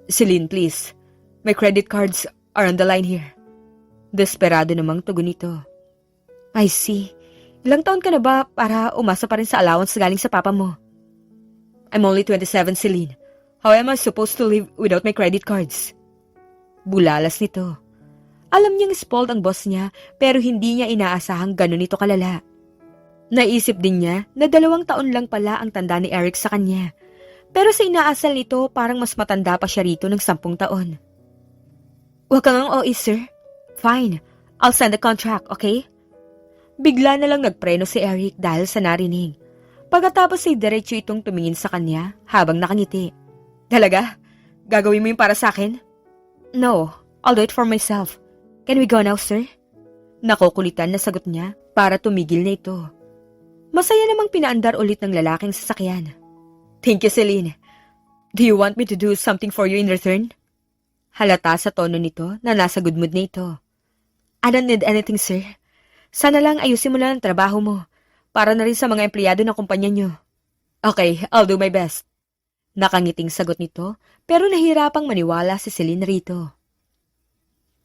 Celine, please. My credit cards are on the line here. Desperado namang tugon nito. I see. Ilang taon ka na ba para umasa pa rin sa allowance galing sa papa mo? I'm only 27, Celine. How am I supposed to live without my credit cards? Bulalas nito. Alam niyang spoiled ang boss niya pero hindi niya inaasahang ganun ito kalala. Naisip din niya na 2 taon lang pala ang tanda ni Eric sa kanya. Pero sa inaasal nito parang mas matanda pa siya rito ng 10 taon. Huwag kang ang OA, sir. Fine, I'll send the contract, okay? Bigla na lang nagpreno si Eric dahil sa narinig. Pagkatapos ay diretso itong tumingin sa kanya habang nakangiti. Talaga? Gagawin mo yung para sa akin? No, I'll do it for myself. Can we go now, sir? Nakukulitan na sagot niya para tumigil na ito. Masaya namang pinaandar ulit ng lalaking sasakyan. Thank you, Celine. Do you want me to do something for you in return? Halata sa tono nito na nasa good mood na ito. I don't need anything, sir. Sana lang ayusin mo lang ang trabaho mo para na rin sa mga empleyado ng kumpanya niyo. Okay, I'll do my best. Nakangiting sagot nito pero nahirapang maniwala si Celine rito.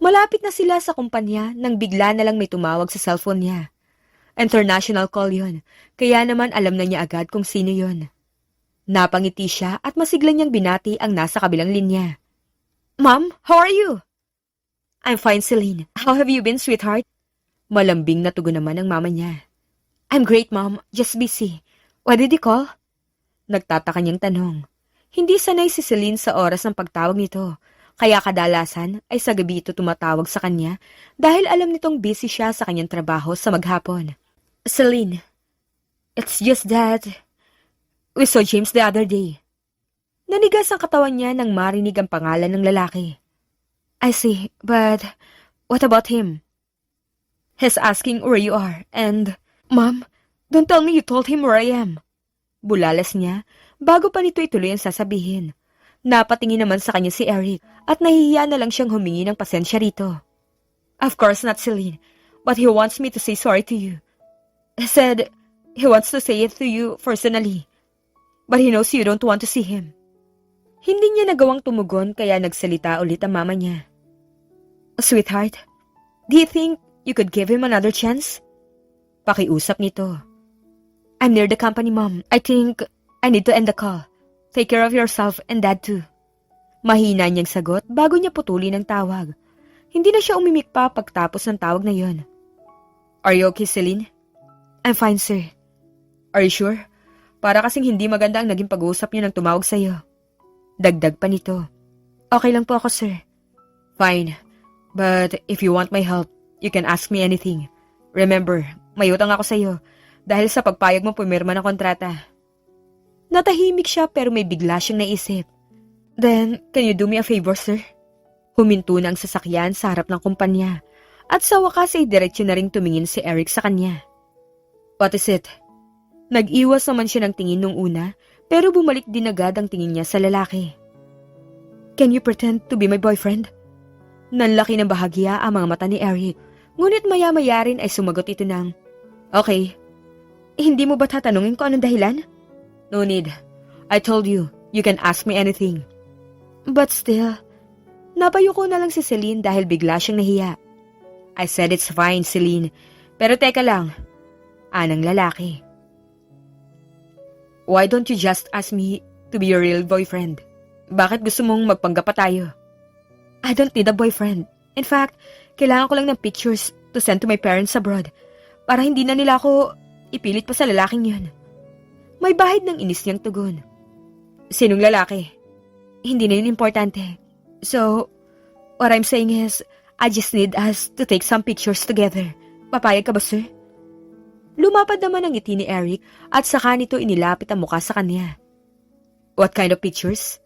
Malapit na sila sa kumpanya nang bigla na lang may tumawag sa cellphone niya. International call yon, kaya naman alam na niya agad kung sino yon. Napangiti siya at masigla niyang binati ang nasa kabilang linya. Ma'am, how are you? I'm fine, Celine. How have you been, sweetheart? Malambing na tugon naman ang mama niya. I'm great, Mom. Just busy. What did you call? Nagtataka niyang tanong. Hindi sanay si Celine sa oras ng pagtawag nito, kaya kadalasan ay sa gabi ito tumatawag sa kanya dahil alam nitong busy siya sa kanyang trabaho sa maghapon. Celine, it's just that we saw James the other day. Nanigas ang katawan niya nang marinig ang pangalan ng lalaki. I see, but what about him? He's asking where you are, and, Mom, don't tell me you told him where I am. Bulalas niya, bago pa nito ituloy ang sasabihin. Napatingin naman sa kanya si Eric, at nahihiya na lang siyang humingi ng pasensya rito. Of course not, Celine, but he wants me to say sorry to you. He said he wants to say it to you personally, but he knows you don't want to see him. Hindi niya nagawang tumugon kaya nagsalita ulit ang mama niya. Sweetheart, do you think you could give him another chance? Pakiusap nito. I'm near the company, Mom. I think I need to end the call. Take care of yourself and Dad too. Mahina niyang sagot bago niya putulin ang tawag. Hindi na siya umimik pa pagtapos ng tawag na yon. Are you okay, Celine? I'm fine, sir. Are you sure? Para kasing hindi maganda ang naging pag-uusap niyo nang tumawag sa'yo. Dagdag pa nito. Okay lang po ako, sir. Fine. But if you want my help, you can ask me anything. Remember, may utang ako sa'yo dahil sa pagpayag mo pumirma ng kontrata. Natahimik siya pero may bigla siyang naisip. Then, can you do me a favor, sir? Huminto na ang sasakyan sa harap ng kumpanya at sa wakas ay diretsyo na ring tumingin si Eric sa kanya. What is it? Nag-iwas naman siya ng tingin nung una pero bumalik din agad ang tingin niya sa lalaki. Can you pretend to be my boyfriend? Nanlaki ng bahagya ang mga mata ni Eric, ngunit maya-maya rin ay sumagot ito ng, Okay. Hindi mo ba tatanungin ko anong dahilan? No need. I told you, you can ask me anything. But still, napayuko na lang si Celine dahil bigla siyang nahiya. I said it's fine, Celine. Pero teka lang. Anang lalaki. Why don't you just ask me to be your real boyfriend? Bakit gusto mong magpanggap pa tayo? I don't need a boyfriend. In fact, kailangan ko lang ng pictures to send to my parents abroad para hindi na nila ako ipilit pa sa lalaking yun. May bahid ng inis niyang tugon. Sinong lalaki? Hindi na yun importante. So, what I'm saying is, I just need us to take some pictures together. Papayag ka ba, sir? Lumapad naman ang ngiti ni Eric at saka nito inilapit ang mukha sa kanya. What kind of pictures?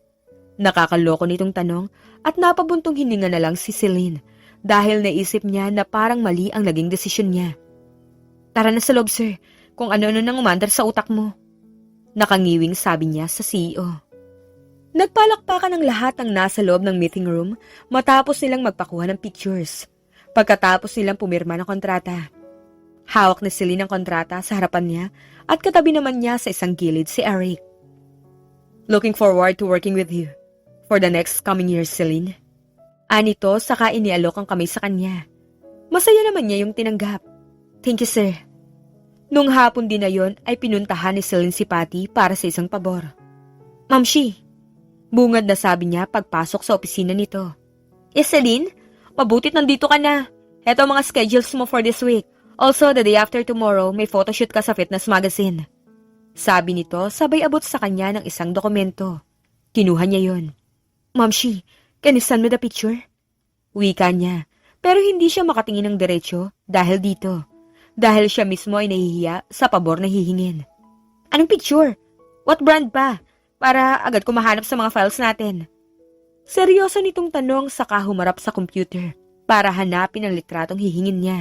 Nakakaloko nitong tanong at napabuntong hininga na lang si Celine dahil naisip niya na parang mali ang naging desisyon niya. Tara na sa loob, sir, kung ano-ano nang umandar sa utak mo. Nakangiwing sabi niya sa CEO. Nagpalakpakan ng lahat ng nasa loob ng meeting room matapos nilang magpakuha ng pictures. Pagkatapos nilang pumirma ng kontrata. Hawak ni Celine ang kontrata sa harapan niya at katabi naman niya sa isang gilid si Eric. Looking forward to working with you for the next coming years, Celine. Anito saka inialok ang kamay sa kanya. Masaya naman niya yung tinanggap. Thank you, sir. Nung hapon din na yon ay pinuntahan ni Celine si Patty para sa isang pabor. Ma'am Shi, bungad na sabi niya pagpasok sa opisina nito. Yes, Celine, mabutit nandito ka na. Heto ang mga schedules mo for this week. Also, the day after tomorrow, may photoshoot ka sa fitness magazine. Sabi nito, sabay abot sa kanya ng isang dokumento. Kinuha niya yon. Ma'am Shi, can you send me the picture? Wika niya, pero hindi siya makatingin ng diretsyo dahil dito. Dahil siya mismo ay nahihiya sa pabor na hihingin. Anong picture? What brand pa? Para agad ko mahanap sa mga files natin. Seryoso nitong tanong saka humarap sa computer para hanapin ang litratong hihingin niya.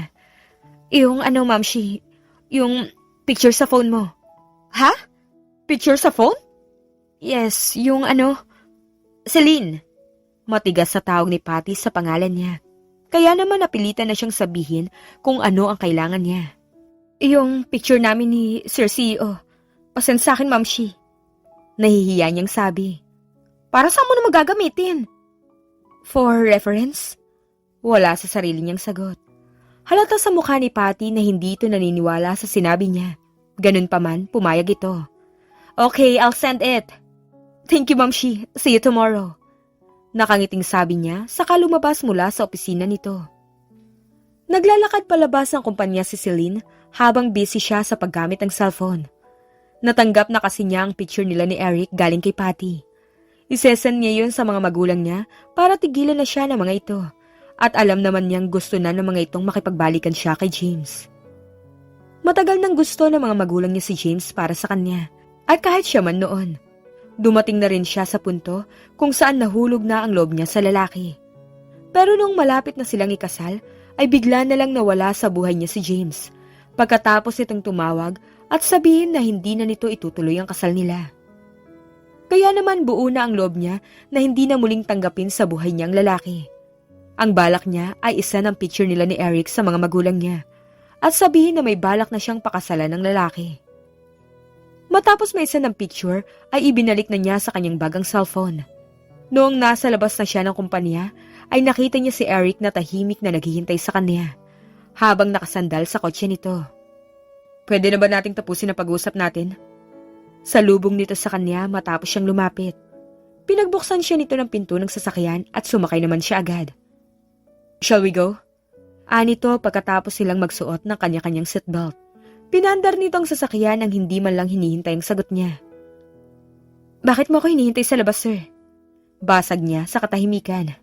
Yung ano, Ma'am Shi? Yung picture sa phone mo. Ha? Picture sa phone? Yes, yung ano? Celine. Matigas sa tawag ni Patty sa pangalan niya. Kaya naman napilitan na siyang sabihin kung ano ang kailangan niya. Yung picture namin ni Sir CEO. Pasend sa akin, Ma'am Shi. Nahihiya niyang sabi. Para saan mo na magagamitin? For reference? Wala sa sarili niyang sagot. Halata sa mukha ni Patty na hindi ito naniniwala sa sinabi niya. Ganun pa man, pumayag ito. Okay, I'll send it. Thank you, Ma'am Shi. See you tomorrow. Nakangiting sabi niya, saka lumabas mula sa opisina nito. Naglalakad palabas ng kumpanya si Celine habang busy siya sa paggamit ng cellphone. Natanggap na kasi niya ang picture nila ni Eric galing kay Patty. Isesend niya yun sa mga magulang niya para tigilan na siya ng mga ito. At alam naman niyang gusto na ng mga itong makipagbalikan siya kay James. Matagal nang gusto ng mga magulang niya si James para sa kanya. At kahit siya man noon, dumating na rin siya sa punto kung saan nahulog na ang loob niya sa lalaki. Pero nung malapit na silang ikasal, ay bigla na lang nawala sa buhay niya si James. Pagkatapos itong tumawag at sabihin na hindi na nito itutuloy ang kasal nila. Kaya naman buo na ang loob niya na hindi na muling tanggapin sa buhay niyang lalaki. Ang balak niya ay isa ng picture nila ni Eric sa mga magulang niya at sabihin na may balak na siyang pakasalan ng lalaki. Matapos may isa ng picture ay ibinalik na niya sa kanyang bagang cellphone. Noong nasa labas na siya ng kumpanya ay nakita niya si Eric na tahimik na naghihintay sa kanya habang nakasandal sa kotse nito. Pwede na ba nating tapusin ang pag-uusap natin? Salubong nito sa kanya matapos siyang lumapit. Pinagbuksan siya nito ng pinto ng sasakyan at sumakay naman siya agad. Shall we go? Anito pagkatapos silang magsuot ng kanya-kanyang seatbelt. Pinandar nito ang sasakyan ang hindi man lang hinihintay ang sagot niya. Bakit mo ako hinihintay sa labas, sir? Basag niya sa katahimikan.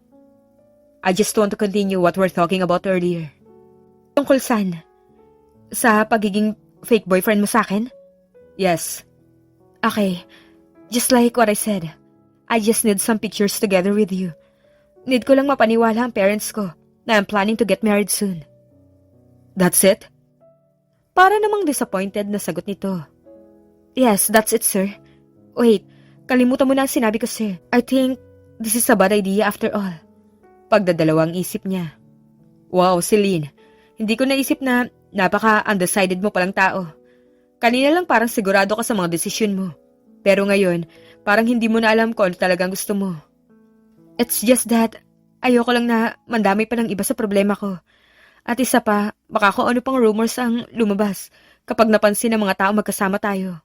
I just want to continue what we're talking about earlier. Tungkol saan? Sa pagiging fake boyfriend mo sa akin? Yes. Okay, just like what I said, I just need some pictures together with you. Need ko lang mapaniwala ang parents ko na I'm planning to get married soon. That's it? Para namang disappointed na sagot nito. Yes, that's it, sir. Wait, kalimutan mo na ang sinabi ko, sir. I think this is a bad idea after all. Pagdadalawang isip niya. Wow, Celine, hindi ko naisip na napaka-undecided mo palang tao. Kanina lang parang sigurado ka sa mga desisyon mo. Pero ngayon, parang hindi mo na alam kung ano talagang gusto mo. It's just that, ayoko lang na mandamay pa ng iba sa problema ko. At isa pa, baka kung ano pang rumors ang lumabas kapag napansin ng mga tao magkasama tayo.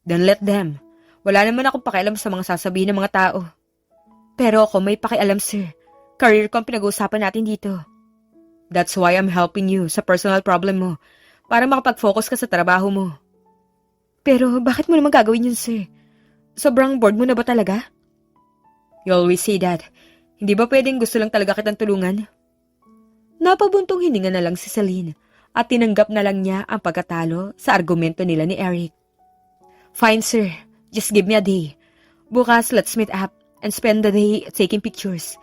Then let them. Wala naman akong pakialam sa mga sasabihin ng mga tao. Pero ako may pakialam, sir. Career ko ang pinag-uusapan natin dito. That's why I'm helping you sa personal problem mo para makapag-focus ka sa trabaho mo. Pero bakit mo naman gagawin yun, sir? Sobrang bored mo na ba talaga? You always say that. Hindi ba pwedeng gusto lang talaga kitang tulungan? Napabuntong hininga na lang si Celine at tinanggap na lang niya ang pagkatalo sa argumento nila ni Eric. Fine, sir. Just give me a day. Bukas, let's meet up and spend the day taking pictures.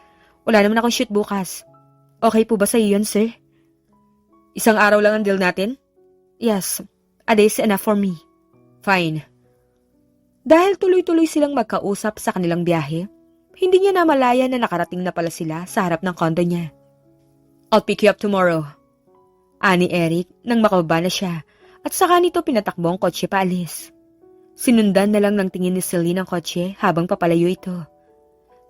Wala naman akong shoot bukas. Okay po ba sa iyo yun, sir? Isang araw lang ang deal natin? Yes, a day's enough for me. Fine. Dahil tuloy-tuloy silang magkausap sa kanilang biyahe, hindi niya namalaya na nakarating na pala sila sa harap ng condo niya. I'll pick you up tomorrow. Ani Eric nang makababa na siya at saka nito pinatakbo ang kotse paalis. Sinundan na lang ng tingin ni Celine ang kotse habang papalayo ito.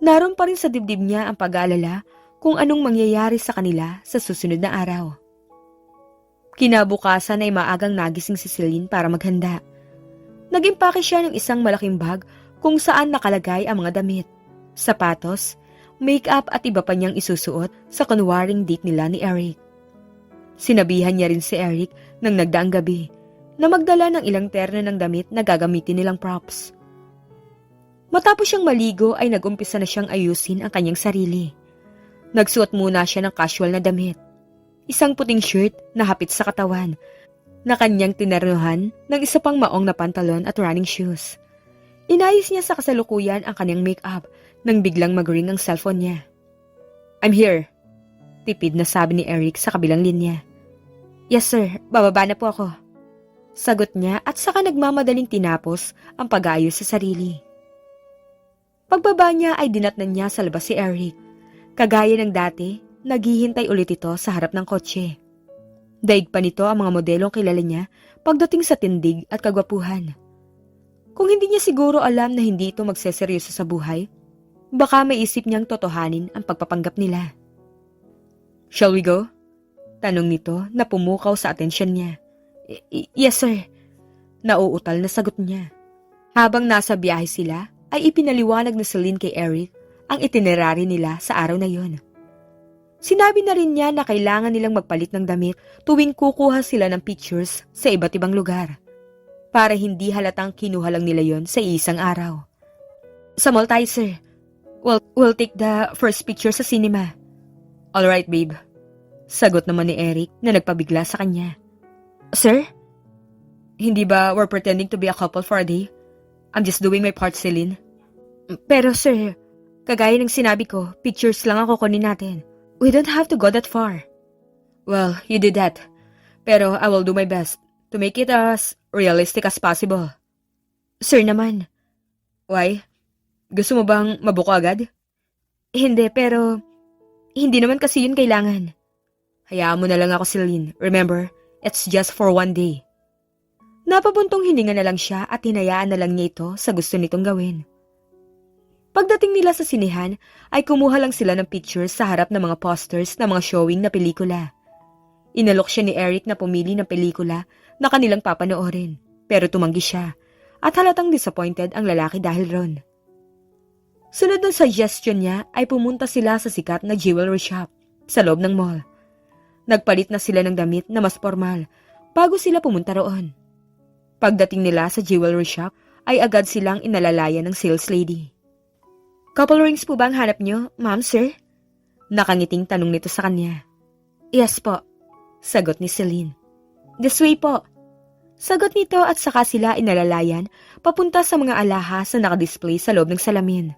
Naroon pa rin sa dibdib niya ang pag-aalala kung anong mangyayari sa kanila sa susunod na araw. Kinabukasan ay maagang nagising si Celine para maghanda. Nag-impake siya ng isang malaking bag kung saan nakalagay ang mga damit, sapatos, make-up at iba pa niyang isusuot sa kunwaring date nila ni Eric. Sinabihan niya rin si Eric nang nagdaang gabi na magdala ng ilang terno ng damit na gagamitin nilang props. Matapos siyang maligo ay nag-umpisa na siyang ayusin ang kanyang sarili. Nagsuot muna siya ng casual na damit. Isang puting shirt na hapit sa katawan, na kanyang tinarnuhan ng isa pang maong na pantalon at running shoes. Inayos niya sa kasalukuyan ang kanyang make-up nang biglang mag-ring ang cellphone niya. I'm here. Tipid na sabi ni Eric sa kabilang linya. Yes sir, bababa na po ako. Sagot niya at saka nagmamadaling tinapos ang pag-aayos sa sarili. Pagbaba niya ay dinatnan niya sa labas si Eric. Kagaya ng dati, naghihintay ulit ito sa harap ng kotse. Daig pa nito ang mga modelong kilala niya pagdating sa tindig at kagwapuhan. Kung hindi niya siguro alam na hindi ito magseseryoso sa buhay, baka may isip niyang totohanin ang pagpapanggap nila. Shall we go? Tanong nito na pumukaw sa atensyon niya. Yes sir. Nauutal na sagot niya. Habang nasa biyahe sila, ay ipinaliwanag na Celine kay Eric ang itinerary nila sa araw na yon. Sinabi na rin niya na kailangan nilang magpalit ng damit tuwing kukuha sila ng pictures sa iba't ibang lugar. Para hindi halatang kinuha lang nila yon sa isang araw. Sa mall tayo, sir. We'll take the first picture sa cinema. Alright, babe. Sagot naman ni Eric na nagpabigla sa kanya. Sir? Hindi ba we're pretending to be a couple for a day? I'm just doing my part, Celine. Pero sir, kagaya ng sinabi ko, pictures lang ang kukunin natin. We don't have to go that far. Well, you did that. Pero I will do my best to make it as realistic as possible. Sir naman. Why? Gusto mo bang mabuko agad? Hindi, pero hindi naman kasi yun kailangan. Hayaan mo na lang ako, Celine. Remember, it's just for one day. Napabuntong hininga na lang siya at hinayaan na lang niya ito sa gusto nitong gawin. Pagdating nila sa sinehan, ay kumuha lang sila ng pictures sa harap ng mga posters ng mga showing na pelikula. Inalok siya ni Eric na pumili ng pelikula na kanilang papanoorin, pero tumanggi siya at halatang disappointed ang lalaki dahil ron. Sunod ng suggestion niya ay pumunta sila sa sikat na jewelry shop sa loob ng mall. Nagpalit na sila ng damit na mas formal bago sila pumunta roon. Pagdating nila sa jewelry shop ay agad silang inalalayan ng sales lady. Couple rings po ba ang hanap niyo, ma'am, sir? Nakangiting tanong nito sa kanya. Yes po, sagot ni Celine. This way po. Sagot nito at saka sila inalalayan papunta sa mga alahas na nakadisplay sa loob ng salamin.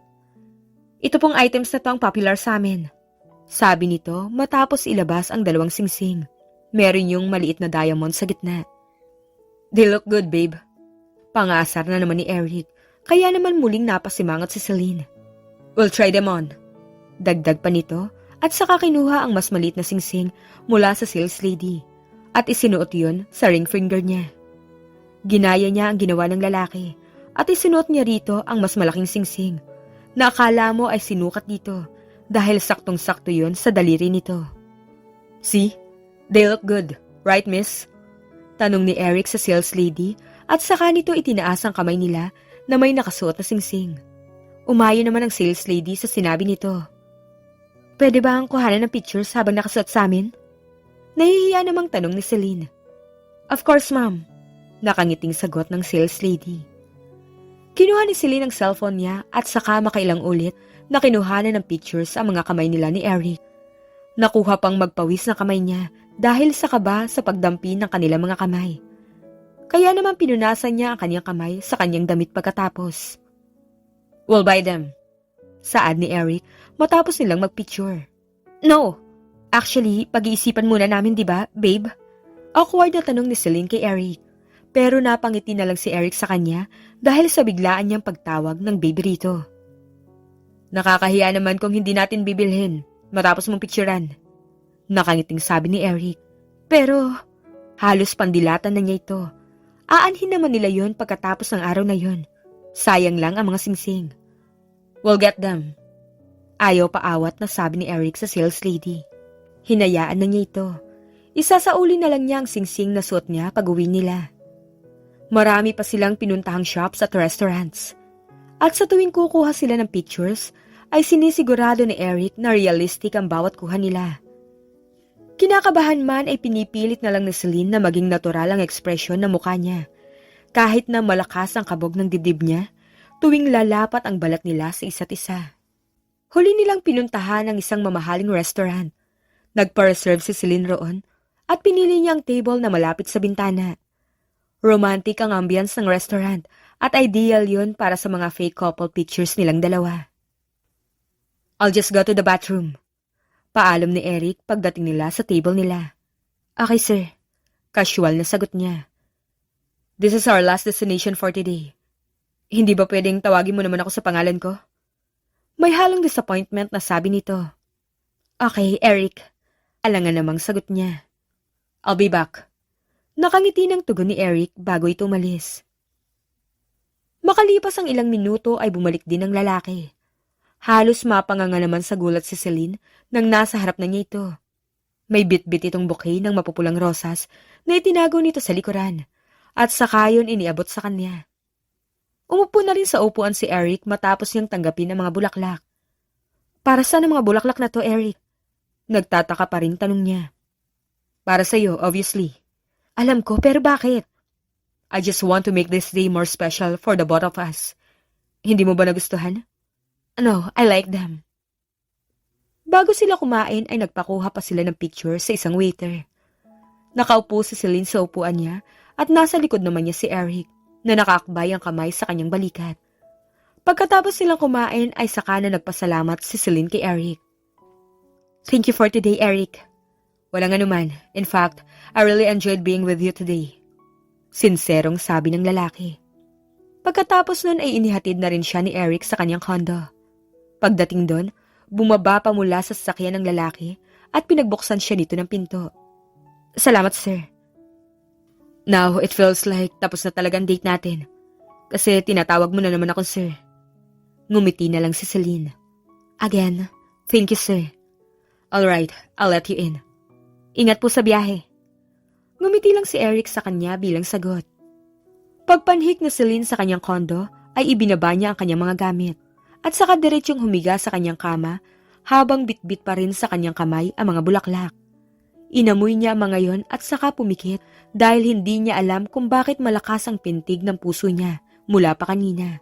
Ito pong items na to ang popular sa amin. Sabi nito matapos ilabas ang dalawang singsing. Meron yung maliit na diamond sa gitna. They look good, babe. Pangasar na naman ni Eric, kaya naman muling napasimangot si Celine. We'll try them on. Dagdag pa nito at saka kinuha ang mas maliit na singsing mula sa sales lady at isinuot yun sa ring finger niya. Ginaya niya ang ginawa ng lalaki at isinuot niya rito ang mas malaking singsing na akala mo ay sinukat dito dahil saktong-sakto yun sa daliri nito. See? They look good, right, miss? Tanong ni Eric sa sales lady at saka nito itinaas ang kamay nila na may nakasuot na singsing. Umayo naman ang sales lady sa sinabi nito. Pwede ba ang kuhanan ng pictures habang nakasuot sa amin? Nahihiya namang tanong ni Celine. Of course, ma'am. Nakangiting sagot ng sales lady. Kinuha ni Celine ang cellphone niya at saka makailang ulit na kinuhanan ng pictures ang mga kamay nila ni Eric. Nakuha pang magpawis ng kamay niya dahil sa kaba sa pagdampi ng kanilang mga kamay. Kaya naman pinunasan niya ang kanyang kamay sa kanyang damit pagkatapos. We'll buy them. Saad ni Eric matapos nilang magpicture. No. Actually, pag-iisipan muna namin, di ba, babe? Awkward na tanong ni Celine kay Eric. Pero napangiti na lang si Eric sa kanya dahil sa biglaan niyang pagtawag ng baby rito. Nakakahiya naman kung hindi natin bibilhin matapos mong picturean. Nakangiting sabi ni Eric. Pero halos pandilatan na niya ito. Aanhin naman nila yon pagkatapos ng araw na yon. Sayang lang ang mga singsing. We'll get them. Ayaw paawat na sabi ni Eric sa sales lady. Hinayaan na niya ito. Isasauli na lang niya ang singsing na suot niya pag uwi nila. Marami pa silang pinuntahang shops at restaurants. At sa tuwing kukuha sila ng pictures, ay sinisigurado ni Eric na realistic ang bawat kuha nila. Kinakabahan man ay pinipilit na lang ni Celine na maging natural ang ekspresyon ng mukha niya. Kahit na malakas ang kabog ng dibdib niya, tuwing lalapat ang balat nila sa isa't isa. Huli nilang pinuntahan ang isang mamahaling restaurant. Nagpa-reserve si Celine roon at pinili niya ang table na malapit sa bintana. Romantic ang ambience ng restaurant at ideal yun para sa mga fake couple pictures nilang dalawa. I'll just go to the bathroom. Paalam ni Eric pagdating nila sa table nila. Okay, sir. Casual na sagot niya. This is our last destination for today. Hindi ba pwedeng tawagin mo naman ako sa pangalan ko? May halong disappointment na sabi nito. Okay, Eric. Alangan namang sagot niya. I'll be back. Nakangiti ng tugon ni Eric bago ito umalis. Makalipas ang ilang minuto ay bumalik din ang lalaki. Halos mapanganga naman sa gulat si Celine nang nasa harap na niya ito. May bit-bit itong bouquet ng mapupulang rosas na itinago nito sa likuran at saka yun iniabot sa kanya. Umupo na rin sa upuan si Eric matapos niyang tanggapin ang mga bulaklak. Para saan ang mga bulaklak na to, Eric? Nagtataka pa rin tanong niya. Para sa'yo, obviously. Alam ko, pero bakit? I just want to make this day more special for the both of us. Hindi mo ba nagustuhan? No, I like them. Bago sila kumain ay nagpakuha pa sila ng picture sa isang waiter. Nakaupo si Celine sa upuan niya at nasa likod naman niya si Eric na nakaakbay ang kamay sa kanyang balikat. Pagkatapos silang kumain ay saka na nagpasalamat si Celine kay Eric. Thank you for today, Eric. Walang anuman. In fact, I really enjoyed being with you today. Sinserong sabi ng lalaki. Pagkatapos nun ay inihatid na rin siya ni Eric sa kanyang condo. Pagdating doon, bumaba pa mula sa sasakyan ng lalaki at pinagbuksan siya nito ng pinto. Salamat, sir. Now, it feels like tapos na talagang date natin. Kasi tinatawag mo na naman akong sir. Ngumiti na lang si Celine. Again, thank you, sir. Alright, I'll let you in. Ingat po sa biyahe. Ngumiti lang si Eric sa kanya bilang sagot. Pagpanhik na Celine sa kanyang kondo, ay ibinaba niya ang kanyang mga gamit at saka diretsyong humiga sa kanyang kama habang bitbit pa rin sa kanyang kamay ang mga bulaklak. Inamoy niya ang mga yon at saka pumikit dahil hindi niya alam kung bakit malakas ang pintig ng puso niya mula pa kanina.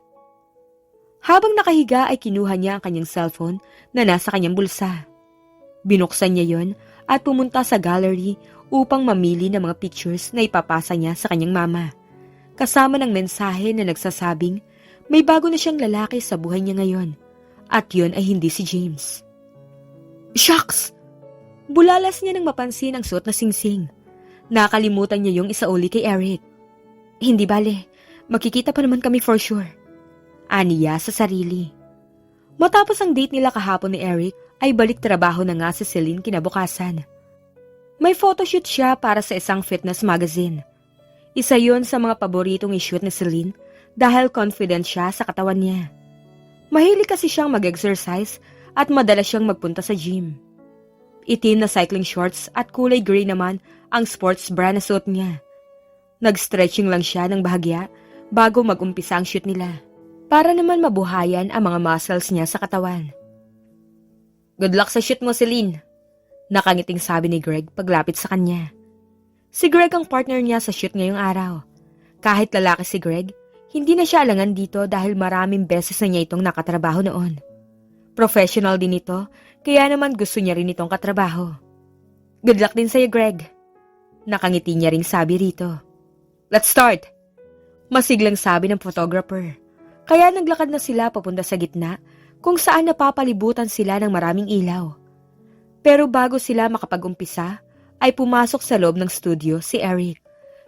Habang nakahiga ay kinuha niya ang kanyang cellphone na nasa kanyang bulsa. Binuksan niya yon at pumunta sa gallery upang mamili ng mga pictures na ipapasa niya sa kanyang mama. Kasama ng mensahe na nagsasabing may bago na siyang lalaki sa buhay niya ngayon at yon ay hindi si James. Shucks! Bulalas niya nang mapansin ang suot na singsing. Nakalimutan niya yung isauli kay Eric. Hindi bale, makikita pa naman kami for sure. Aniya sa sarili. Matapos ang date nila kahapon ni Eric, ay balik trabaho na nga si Celine kinabukasan. May photoshoot siya para sa isang fitness magazine. Isa yon sa mga paboritong i-shoot ni Celine dahil confident siya sa katawan niya. Mahilig kasi siyang mag-exercise at madalas siyang magpunta sa gym. Itim na cycling shorts at kulay gray naman ang sports bra na suot niya. Nag-stretching lang siya ng bahagya bago mag-umpisa ang shoot nila para naman mabuhayan ang mga muscles niya sa katawan. Good luck sa shoot mo, Celine. Nakangiting sabi ni Greg paglapit sa kanya. Si Greg ang partner niya sa shoot ngayong araw. Kahit lalaki si Greg, hindi na siya alangan dito dahil maraming beses na niya itong nakatrabaho noon. Professional din ito, kaya naman gusto niya rin itong katrabaho. Good luck din sa'yo, Greg. Nakangiti niya ring sabi rito. Let's start! Masiglang sabi ng photographer. Kaya naglakad na sila papunta sa gitna kung saan napapalibutan sila ng maraming ilaw. Pero bago sila makapag-umpisa, ay pumasok sa loob ng studio si Eric.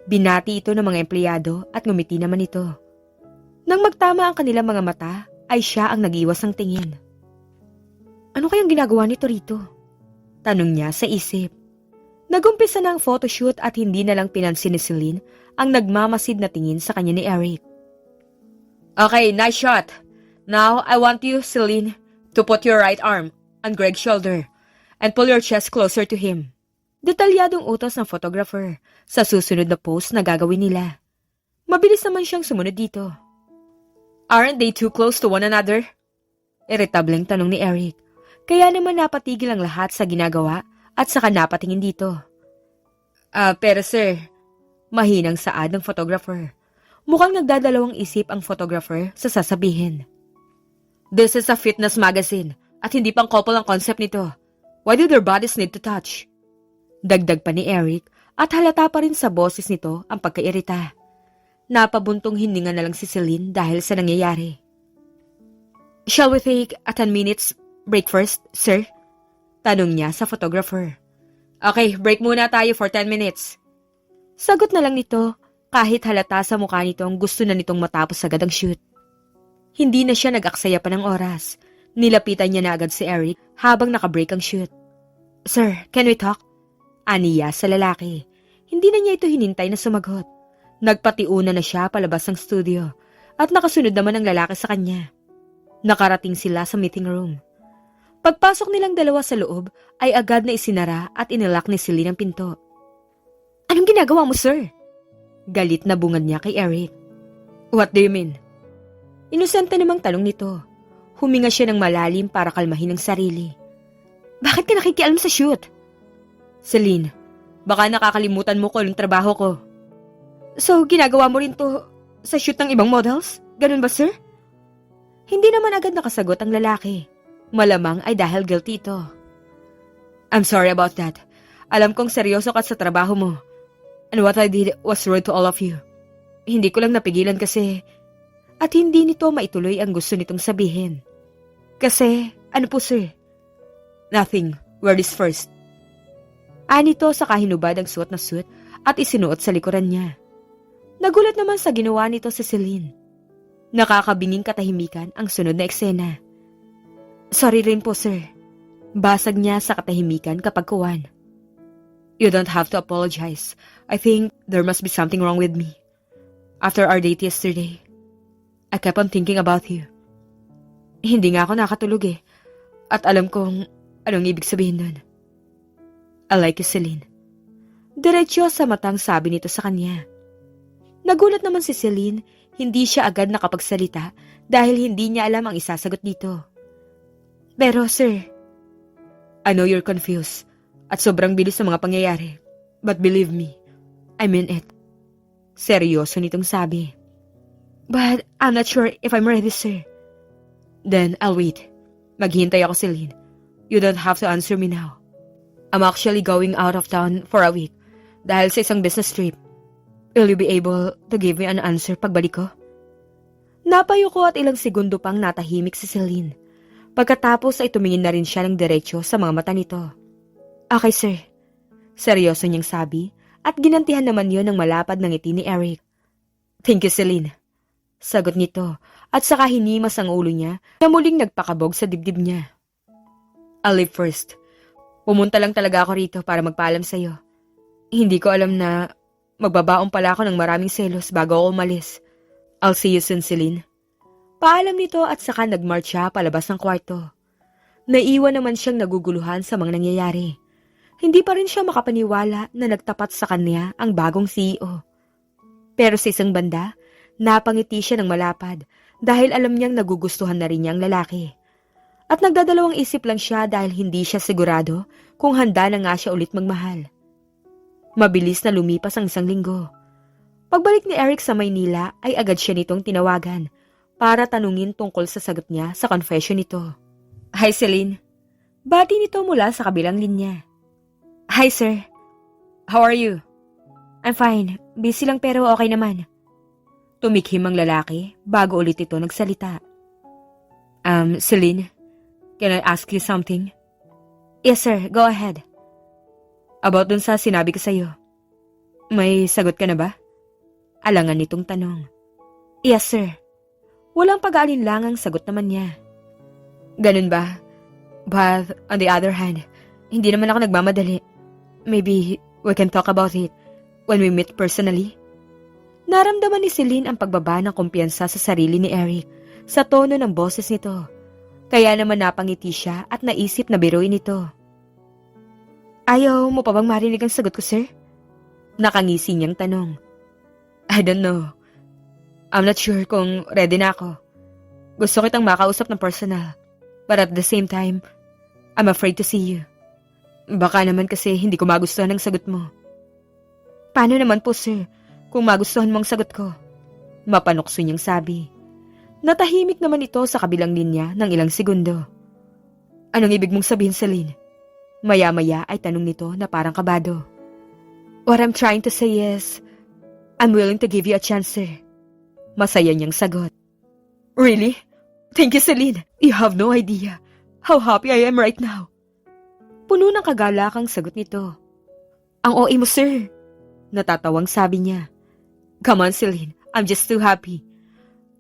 Binati ito ng mga empleyado at ngumiti naman ito. Nang magtama ang kanilang mga mata, ay siya ang nag-iwas ng tingin. Ano kayang ginagawa nito rito? Tanong niya sa isip. Nagumpisa na ang photoshoot at hindi na lang pinansin ni Celine ang nagmamasid na tingin sa kanya ni Eric. Okay, nice shot. Now, I want you, Celine, to put your right arm on Greg's shoulder and pull your chest closer to him. Detalyadong utos ng photographer sa susunod na pose na gagawin nila. Mabilis naman siyang sumunod dito. Aren't they too close to one another? Irritableng tanong ni Eric. Kaya naman napatigil ang lahat sa ginagawa at saka napatingin dito. Pero sir, mahinang saad ng photographer. Mukhang nagdadalawang isip ang photographer sa sasabihin. This is a fitness magazine at hindi pang couple ang concept nito. Why do their bodies need to touch? Dagdag pa ni Eric at halata pa rin sa boses nito ang pagkairita. Napabuntong hininga na lang si Celine dahil sa nangyayari. Shall we take a 10 minutes break first, sir? Tanong niya sa photographer. Okay, break muna tayo for 10 minutes. Sagot na lang nito kahit halata sa mukha nitong gusto na nitong matapos agad ang shoot. Hindi na siya nag-aksaya pa ng oras. Nilapitan niya na agad si Eric habang nakabreak ang shoot. Sir, can we talk? Aniya sa lalaki. Hindi na niya ito hinintay na sumagot. Nagpatiuna na siya palabas ng studio at nakasunod naman ang lalaki sa kanya. Nakarating sila sa meeting room. Pagpasok nilang dalawa sa loob ay agad na isinara at inilak ni Celine ang pinto. Anong ginagawa mo, sir? Galit na bungad niya kay Eric. What do you mean? Inosente namang tanong nito. Huminga siya ng malalim para kalmahin ang sarili. Bakit ka nakikialam sa shoot? Celine, baka nakakalimutan mo ko yung trabaho ko. So, ginagawa mo rin to sa shoot ng ibang models? Ganun ba, sir? Hindi naman agad nakasagot ang lalaki. Malamang ay dahil guilty ito. I'm sorry about that. Alam kong seryoso ka sa trabaho mo. And what I did was rude to all of you. Hindi ko lang napigilan kasi... At hindi nito maituloy ang gusto nitong sabihin. Kasi, ano po sir? Nothing. Word is first. Anito sa kahinubad ang suot na suit at isinuot sa likuran niya. Nagulat naman sa ginawa nito si Celine. Nakakabinging katahimikan ang sunod na eksena. Sorry rin po sir. Basag niya sa katahimikan kapag kuwan. You don't have to apologize. I think there must be something wrong with me. After our date yesterday, I kept on thinking about you. Hindi nga ako nakatulog eh. At alam kong anong ibig sabihin nun. I like you, Celine. Diretso sa matang sabi nito sa kanya. Nagulat naman si Celine, hindi siya agad nakapagsalita dahil hindi niya alam ang isasagot dito. Pero sir, I know you're confused at sobrang bilis ng mga pangyayari. But believe me, I mean it. Seryoso nitong sabi. But I'm not sure if I'm ready, sir. Then I'll wait. Maghihintay ako, Celine. You don't have to answer me now. I'm actually going out of town for a week dahil sa isang business trip. Will you be able to give me an answer pagbalik ko? Napayuko at ilang segundo pang natahimik si Celine. Pagkatapos ay tumingin na rin siya ng diretsyo sa mga mata nito. Okay, sir. Seryoso niyang sabi at ginantihan naman yon ng malapad ng ngiti ni Eric. Thank you, Celine. Sagot nito at saka hinimas ang ulo niya na muling nagpakabog sa dibdib niya. I'll leave first. Pumunta lang talaga ako rito para magpaalam sa'yo. Hindi ko alam na magbabaon pala ako ng maraming selos bago ako umalis. I'll see you soon, Celine. Paalam nito at saka nagmarch siya palabas ng kwarto. Naiwan naman siyang naguguluhan sa mga nangyayari. Hindi pa rin siya makapaniwala na nagtapat sa kanya ang bagong CEO. Pero sa isang banda, napangiti siya ng malapad dahil alam niyang nagugustuhan na rin niya ang lalaki. At nagdadalawang isip lang siya dahil hindi siya sigurado kung handa na nga siya ulit magmahal. Mabilis na lumipas ang isang linggo. Pagbalik ni Eric sa Maynila ay agad siya nitong tinawagan para tanungin tungkol sa sagot niya sa confession nito. Hi Celine. Bati nito mula sa kabilang linya. Hi sir. How are you? I'm fine. Busy lang pero okay naman. Tumikhim ang lalaki bago ulit ito nagsalita. Celine, can I ask you something? Yes sir, go ahead. About dun sa sinabi ko sa'yo. May sagot ka na ba? Alangan nitong tanong. Yes sir. Walang pag-aalinlangang sagot naman niya. Ganun ba? But on the other hand, hindi naman ako nagmamadali. Maybe we can talk about it when we meet personally. Naramdaman ni Celine ang pagbaba ng kumpiyansa sa sarili ni Eric sa tono ng boses nito. Kaya naman napangiti siya at naisip na biruin ito. Ayaw mo pa bang marinig ang sagot ko, sir? Nakangisi niyang tanong. I don't know. I'm not sure kung ready na ako. Gusto kitang makausap ng personal. But at the same time, I'm afraid to see you. Baka naman kasi hindi ko magustuhan ang sagot mo. Paano naman po, sir, kung magustuhan mo ang sagot ko? Mapanukso niyang sabi. Natahimik naman ito sa kabilang linya ng ilang segundo. Anong ibig mong sabihin, Celine? Maya-maya ay tanong nito na parang kabado. What I'm trying to say is, I'm willing to give you a chance, sir. Masaya niyang sagot. Really? Thank you, Celine. You have no idea how happy I am right now. Puno ng kagalakang sagot nito. Ang OA mo, sir. Natatawang sabi niya. Come on, Celine. I'm just too happy.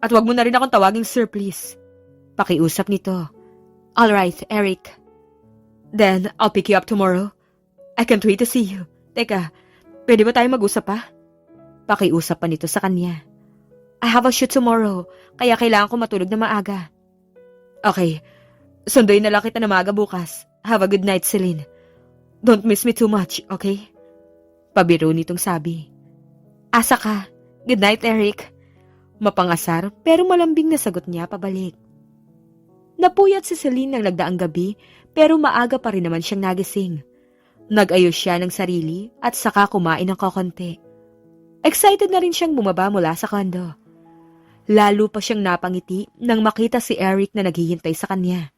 At wag mo na rin akong tawaging sir, please. Pakiusap nito. Alright, Eric. Then, I'll pick you up tomorrow. I can't wait to see you. Teka, pwede ba tayo mag-usap pa? Pakiusap pa nito sa kanya. I have a shoot tomorrow, kaya kailangan ko matulog na maaga. Okay, sunduin na lang kita na maaga bukas. Have a good night, Celine. Don't miss me too much, okay? Pabiro nitong sabi. Asa ka. Good night, Eric. Mapangasar pero malambing na sagot niya pabalik. Napuyat si Celine ng nagdaang gabi pero maaga pa rin naman siyang nagising. Nag-ayos siya ng sarili at saka kumain ng kokonti. Excited na rin siyang bumaba mula sa kondo. Lalo pa siyang napangiti nang makita si Eric na naghihintay sa kanya.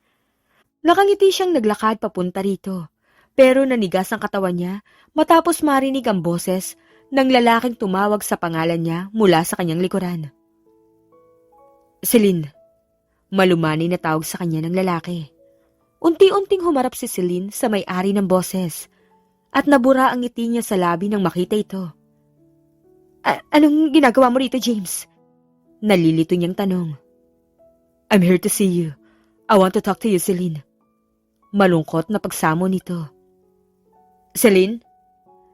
Nakangiti siyang naglakad papunta rito, pero nanigas ang katawan niya matapos marinig ang boses ng lalaking tumawag sa pangalan niya mula sa kanyang likuran. Celine. Malumani na tawag sa kanya ng lalaki. Unti-unting humarap si Celine sa may-ari ng boses at nabura ang ngiti niya sa labi nang makita ito. Anong ginagawa mo rito, James? Nalilito niyang tanong. I'm here to see you. I want to talk to you, Celine. Malungkot na pagsamo nito. Celine?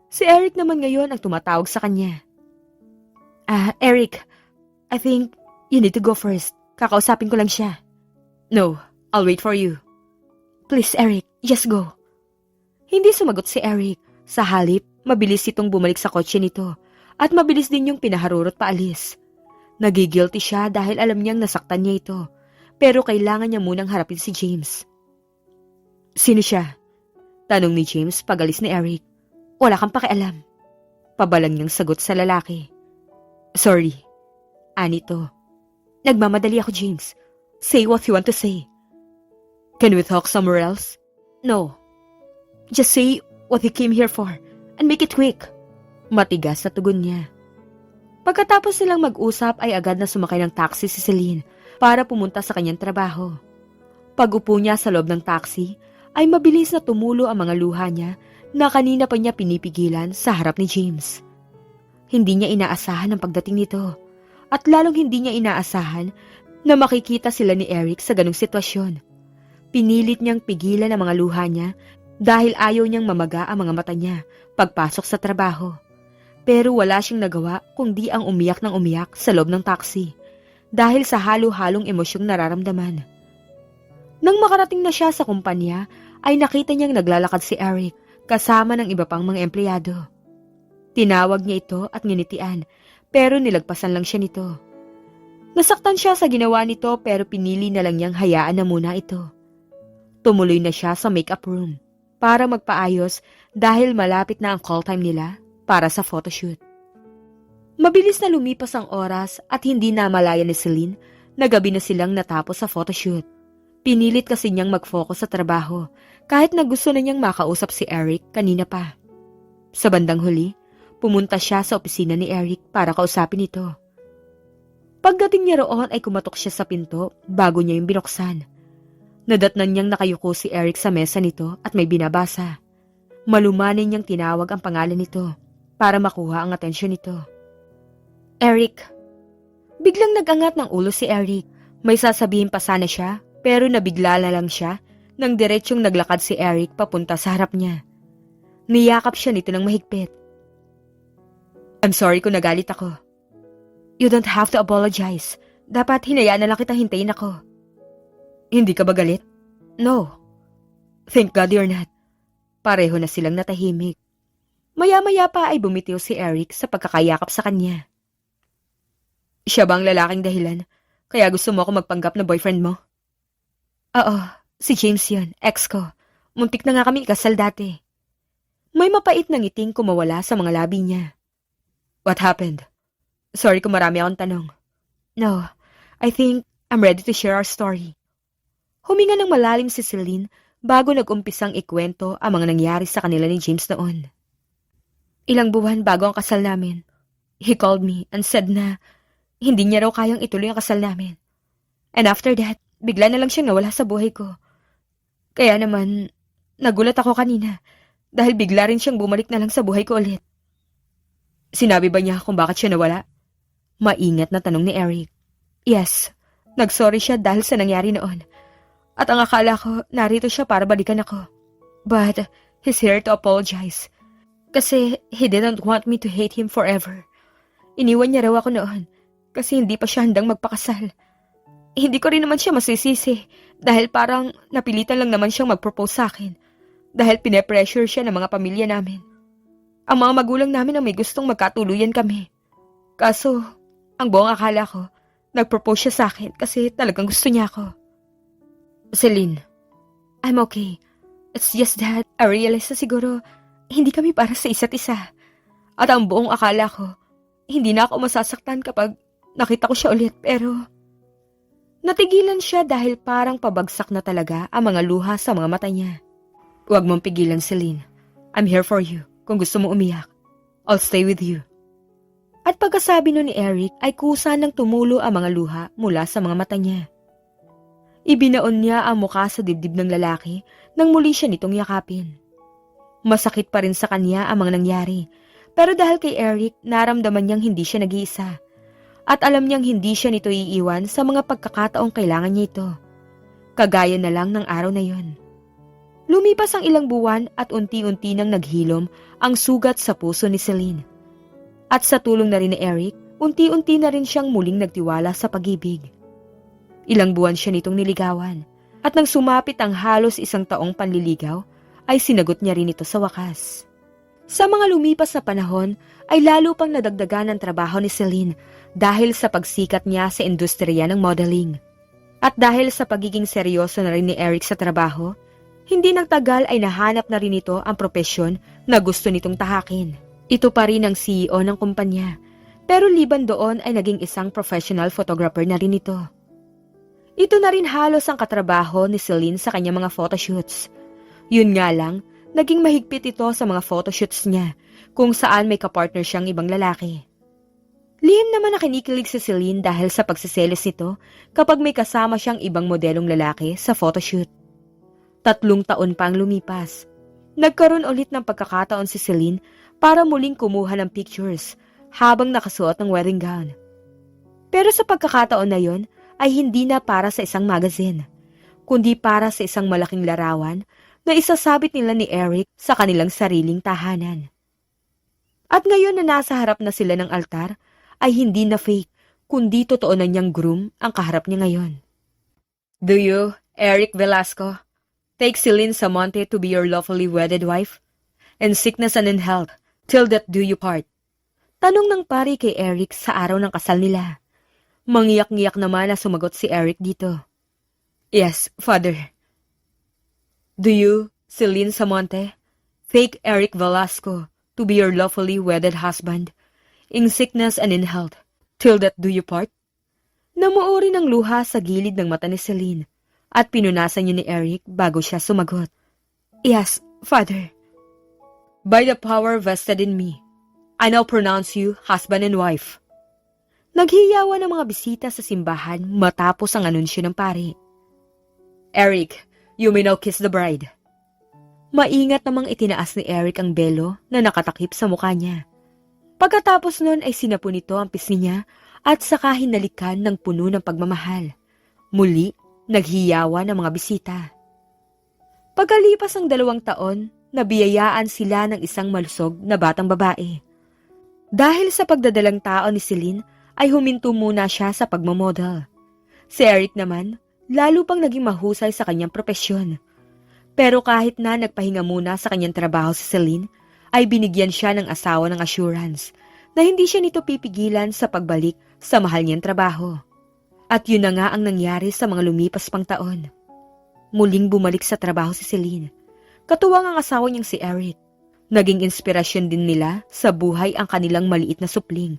Si Eric naman ngayon ang tumatawag sa kanya. Eric, I think you need to go first. Kakausapin ko lang siya. No, I'll wait for you. Please, Eric, just go. Hindi sumagot si Eric. Sa halip, mabilis itong bumalik sa kotse nito at mabilis din yung pinaharurot paalis. Nagigilty siya dahil alam niyang nasaktan niya ito, pero kailangan niya munang harapin si James. Sino siya? Tanong ni James pagalis ni Eric. Wala kang pakialam. Pabalang niyang sagot sa lalaki. Sorry. Anito. Nagmamadali ako, James. Say what you want to say. Can we talk somewhere else? No. Just say what you came here for and make it quick. Matigas na tugon niya. Pagkatapos silang mag-usap ay agad na sumakay ng taxi si Celine para pumunta sa kanyang trabaho. Pag-upo niya sa loob ng taxi ay mabilis na tumulo ang mga luha niya na kanina pa niya pinipigilan sa harap ni James. Hindi niya inaasahan ang pagdating nito at lalong hindi niya inaasahan na makikita sila ni Eric sa ganong sitwasyon. Pinilit niyang pigilan ang mga luha niya dahil ayaw niyang mamaga ang mga mata niya pagpasok sa trabaho. Pero wala siyang nagawa kundi ang umiyak ng umiyak sa loob ng taxi dahil sa halo-halong emosyong nararamdaman. Nang makarating na siya sa kumpanya, ay nakita niyang naglalakad si Eric kasama ng iba pang mga empleyado. Tinawag niya ito at nginitian, pero nilagpasan lang siya nito. Nasaktan siya sa ginawa nito pero pinili na lang niyang hayaan na muna ito. Tumuloy na siya sa makeup room para magpaayos dahil malapit na ang call time nila para sa photoshoot. Mabilis na lumipas ang oras at hindi na malaya ni Celine na gabi na silang natapos sa photoshoot. Pinilit kasi niyang mag-focus sa trabaho kahit na gusto na niyang makausap si Eric kanina pa. Sa bandang huli, pumunta siya sa opisina ni Eric para kausapin ito. Pagdating niya roon ay kumatok siya sa pinto bago niya yung binuksan. Nadatnan niyang nakayuko si Eric sa mesa nito at may binabasa. Malumanay niyang tinawag ang pangalan nito para makuha ang atensyon nito. Eric. Biglang nag-angat ng ulo si Eric. May sasabihin pa sana siya pero nabigla na lang siya nang diretsyong naglakad si Eric papunta sa harap niya. Niyakap siya nito ng mahigpit. I'm sorry kung nagalit ako. You don't have to apologize. Dapat hinayaan na lang kita hintayin ako. Hindi ka ba galit? No. Thank God you're not. Pareho na silang natahimik. Maya-maya pa ay bumitiw si Eric sa pagkakayakap sa kanya. Siya ba ang lalaking dahilan? Kaya gusto mo ako magpanggap na boyfriend mo? Oo, si James yun, ex ko. Muntik na nga kami ikasal dati. May mapait na ngiting kumawala sa mga labi niya. What happened? Sorry kung marami akong tanong. No, I think I'm ready to share our story. Huminga ng malalim si Celine bago nag-umpisang ikwento ang mga nangyari sa kanila ni James noon. Ilang buwan bago ang kasal namin, he called me and said na hindi niya raw kayang ituloy ang kasal namin. And after that, bigla na lang siyang nawala sa buhay ko. Kaya naman, nagulat ako kanina dahil bigla rin siyang bumalik na lang sa buhay ko ulit. Sinabi ba niya kung bakit siya nawala? Maingat na tanong ni Eric. Yes, nagsorry siya dahil sa nangyari noon. At ang akala ko, narito siya para balikan ako. But he's here to apologize. Kasi he didn't want me to hate him forever. Iniwan niya raw ako noon kasi hindi pa siya handang magpakasal. Hindi ko rin naman siya masisisi dahil parang napilitan lang naman siyang mag-propose sa akin dahil pine-pressure siya ng mga pamilya namin. Ang mga magulang namin ang may gustong magkatuluyan kami. Kaso, ang buong akala ko, nag-propose siya sa akin kasi talagang gusto niya ako. Celine, I'm okay. It's just that I realize na siguro hindi kami para sa isa't isa. At ang buong akala ko, hindi na ako masasaktan kapag nakita ko siya ulit pero... Natigilan siya dahil parang pabagsak na talaga ang mga luha sa mga mata niya. Huwag mong pigilan, Celine. I'm here for you. Kung gusto mo umiyak, I'll stay with you. At pagkasabi nun ni Eric ay kusa nang tumulo ang mga luha mula sa mga mata niya. Ibinaon niya ang mukha sa dibdib ng lalaki nang muli siya nitong yakapin. Masakit pa rin sa kanya ang mga nangyari, pero dahil kay Eric, naramdaman niyang hindi siya nag-iisa. At alam niyang hindi siya nito iiwan sa mga pagkakataong kailangan niya ito. Kagaya na lang ng araw na yon. Lumipas ang ilang buwan at unti-unti nang naghilom ang sugat sa puso ni Celine. At sa tulong na rin ni Eric, unti-unti na rin siyang muling nagtiwala sa pag-ibig. Ilang buwan siya nitong niligawan, at nang sumapit ang halos 1 taong panliligaw, ay sinagot niya rin ito sa wakas. Sa mga lumipas na panahon, ay lalo pang nadagdagan ang trabaho ni Celine dahil sa pagsikat niya sa industriya ng modeling. At dahil sa pagiging seryoso na rin ni Eric sa trabaho, hindi nagtagal ay nahanap na rin ito ang propesyon na gusto nitong tahakin. Ito pa rin ang CEO ng kumpanya, pero liban doon ay naging isang professional photographer na rin ito. Ito na rin halos ang katrabaho ni Celine sa kanyang mga photoshoots. Yun nga lang, naging mahigpit ito sa mga photoshoots niya kung saan may kapartner siyang ibang lalaki. Lihim naman na kinikilig si Celine dahil sa pagsiselos nito kapag may kasama siyang ibang modelong lalaki sa photoshoot. 3 taon pa ang lumipas. Nagkaroon ulit ng pagkakataon si Celine para muling kumuha ng pictures habang nakasuot ng wedding gown. Pero sa pagkakataon na yon ay hindi na para sa isang magazine, kundi para sa isang malaking larawan na isasabit nila ni Eric sa kanilang sariling tahanan. At ngayon na nasa harap na sila ng altar, ay hindi na fake, kundi totoo na niyang groom ang kaharap niya ngayon. Do you, Eric Velasco, take Celine Samonte to be your lawfully wedded wife? In sickness and in health, till death do you part? Tanong ng pari kay Eric sa araw ng kasal nila. Mangiyak-ngiyak naman na sumagot si Eric dito. Yes, Father. Do you, Celine Samonte, take Eric Velasco to be your lawfully wedded husband, in sickness and in health, till death do you part? Namuori ng luha sa gilid ng mata ni Celine at pinunasan niya ni Eric bago siya sumagot. Yes, Father. By the power vested in me, I now pronounce you husband and wife. Naghiyawan ng mga bisita sa simbahan matapos ang anunsyo ng pari. Eric, you may now kiss the bride. Maingat namang itinaas ni Eric ang belo na nakatakip sa mukha niya. Pagkatapos nun ay sinapo nito ang pisngi niya at saka hinalikan ng puno ng pagmamahal. Muli, naghiyawan ng mga bisita. Pagkalipas ang 2 taon, nabiyayaan sila ng isang malusog na batang babae. Dahil sa pagdadalang tao ni Celine, ay huminto muna siya sa pagmamodel. Si Eric naman, lalo pang naging mahusay sa kanyang propesyon. Pero kahit na nagpahinga muna sa kanyang trabaho si Celine, ay binigyan siya ng asawa ng assurance na hindi siya nito pipigilan sa pagbalik sa mahal niyang trabaho. At yun na nga ang nangyari sa mga lumipas pang taon. Muling bumalik sa trabaho si Celine. Katuwang ang asawa niyang si Eric. Naging inspirasyon din nila sa buhay ang kanilang maliit na supling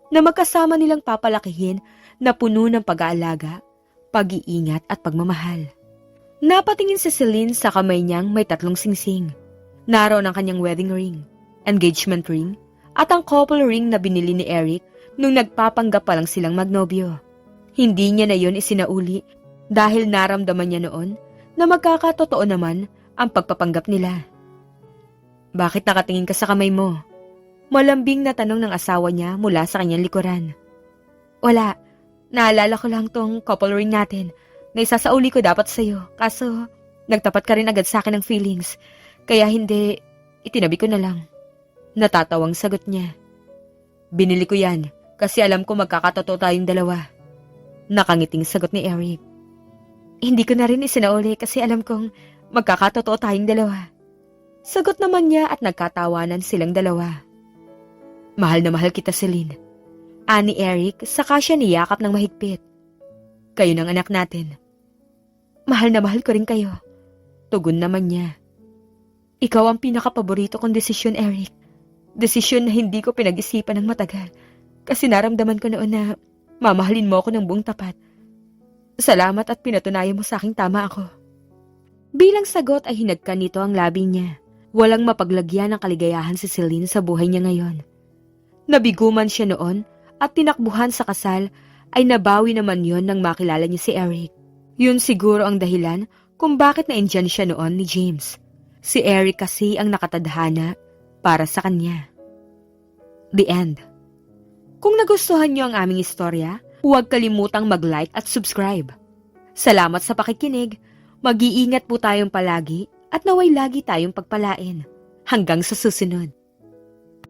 na magkasama nilang papalakihin na puno ng pag-aalaga, pag-iingat at pagmamahal. Napatingin si Celine sa kamay niyang may 3 singsing. Naroon ang kanyang wedding ring, engagement ring, at ang couple ring na binili ni Eric nung nagpapanggap pa lang silang magnobyo. Hindi niya na yon isinauli dahil naramdaman niya noon na magkakatotoo naman ang pagpapanggap nila. Bakit nakatingin ka sa kamay mo? Malambing na tanong ng asawa niya mula sa kanyang likuran. Wala, naalala ko lang tong couple ring natin na isasauli ko dapat sa'yo. Kaso, nagtapat ka rin agad sa akin ng feelings. Kaya hindi, itinabi ko na lang. Natatawang sagot niya. Binili ko yan kasi alam ko magkakatotoo tayong dalawa. Nakangiting sagot ni Eric. Hindi ko na rin isinauli kasi alam kong magkakatotoo tayong dalawa. Sagot naman niya at nagkatawanan silang dalawa. Mahal na mahal kita, Celine. Ani Eric, saka siya niyakap ng mahigpit. Kayo ng anak natin. Mahal na mahal ko rin kayo. Tugon naman niya. Ikaw ang pinakapaborito kong desisyon, Eric. Desisyon na hindi ko pinag-isipan ng matagal. Kasi naramdaman ko noon na mamahalin mo ako ng buong tapat. Salamat at pinatunayan mo sa aking tama ako. Bilang sagot ay hinagkan nito ang labi niya. Walang mapaglagyan ng kaligayahan si Celine sa buhay niya ngayon. Nabiguman siya noon at tinakbuhan sa kasal ay nabawi naman yon nang makilala niya si Eric. Yun siguro ang dahilan kung bakit na-enjoy siya noon ni James. Si Eric kasi ang nakatadhana para sa kanya. The end. Kung nagustuhan niyo ang aming istorya, huwag kalimutang mag-like at subscribe. Salamat sa pakikinig. Mag-iingat po tayong palagi at naway lagi tayong pagpalain. Hanggang sa susunod.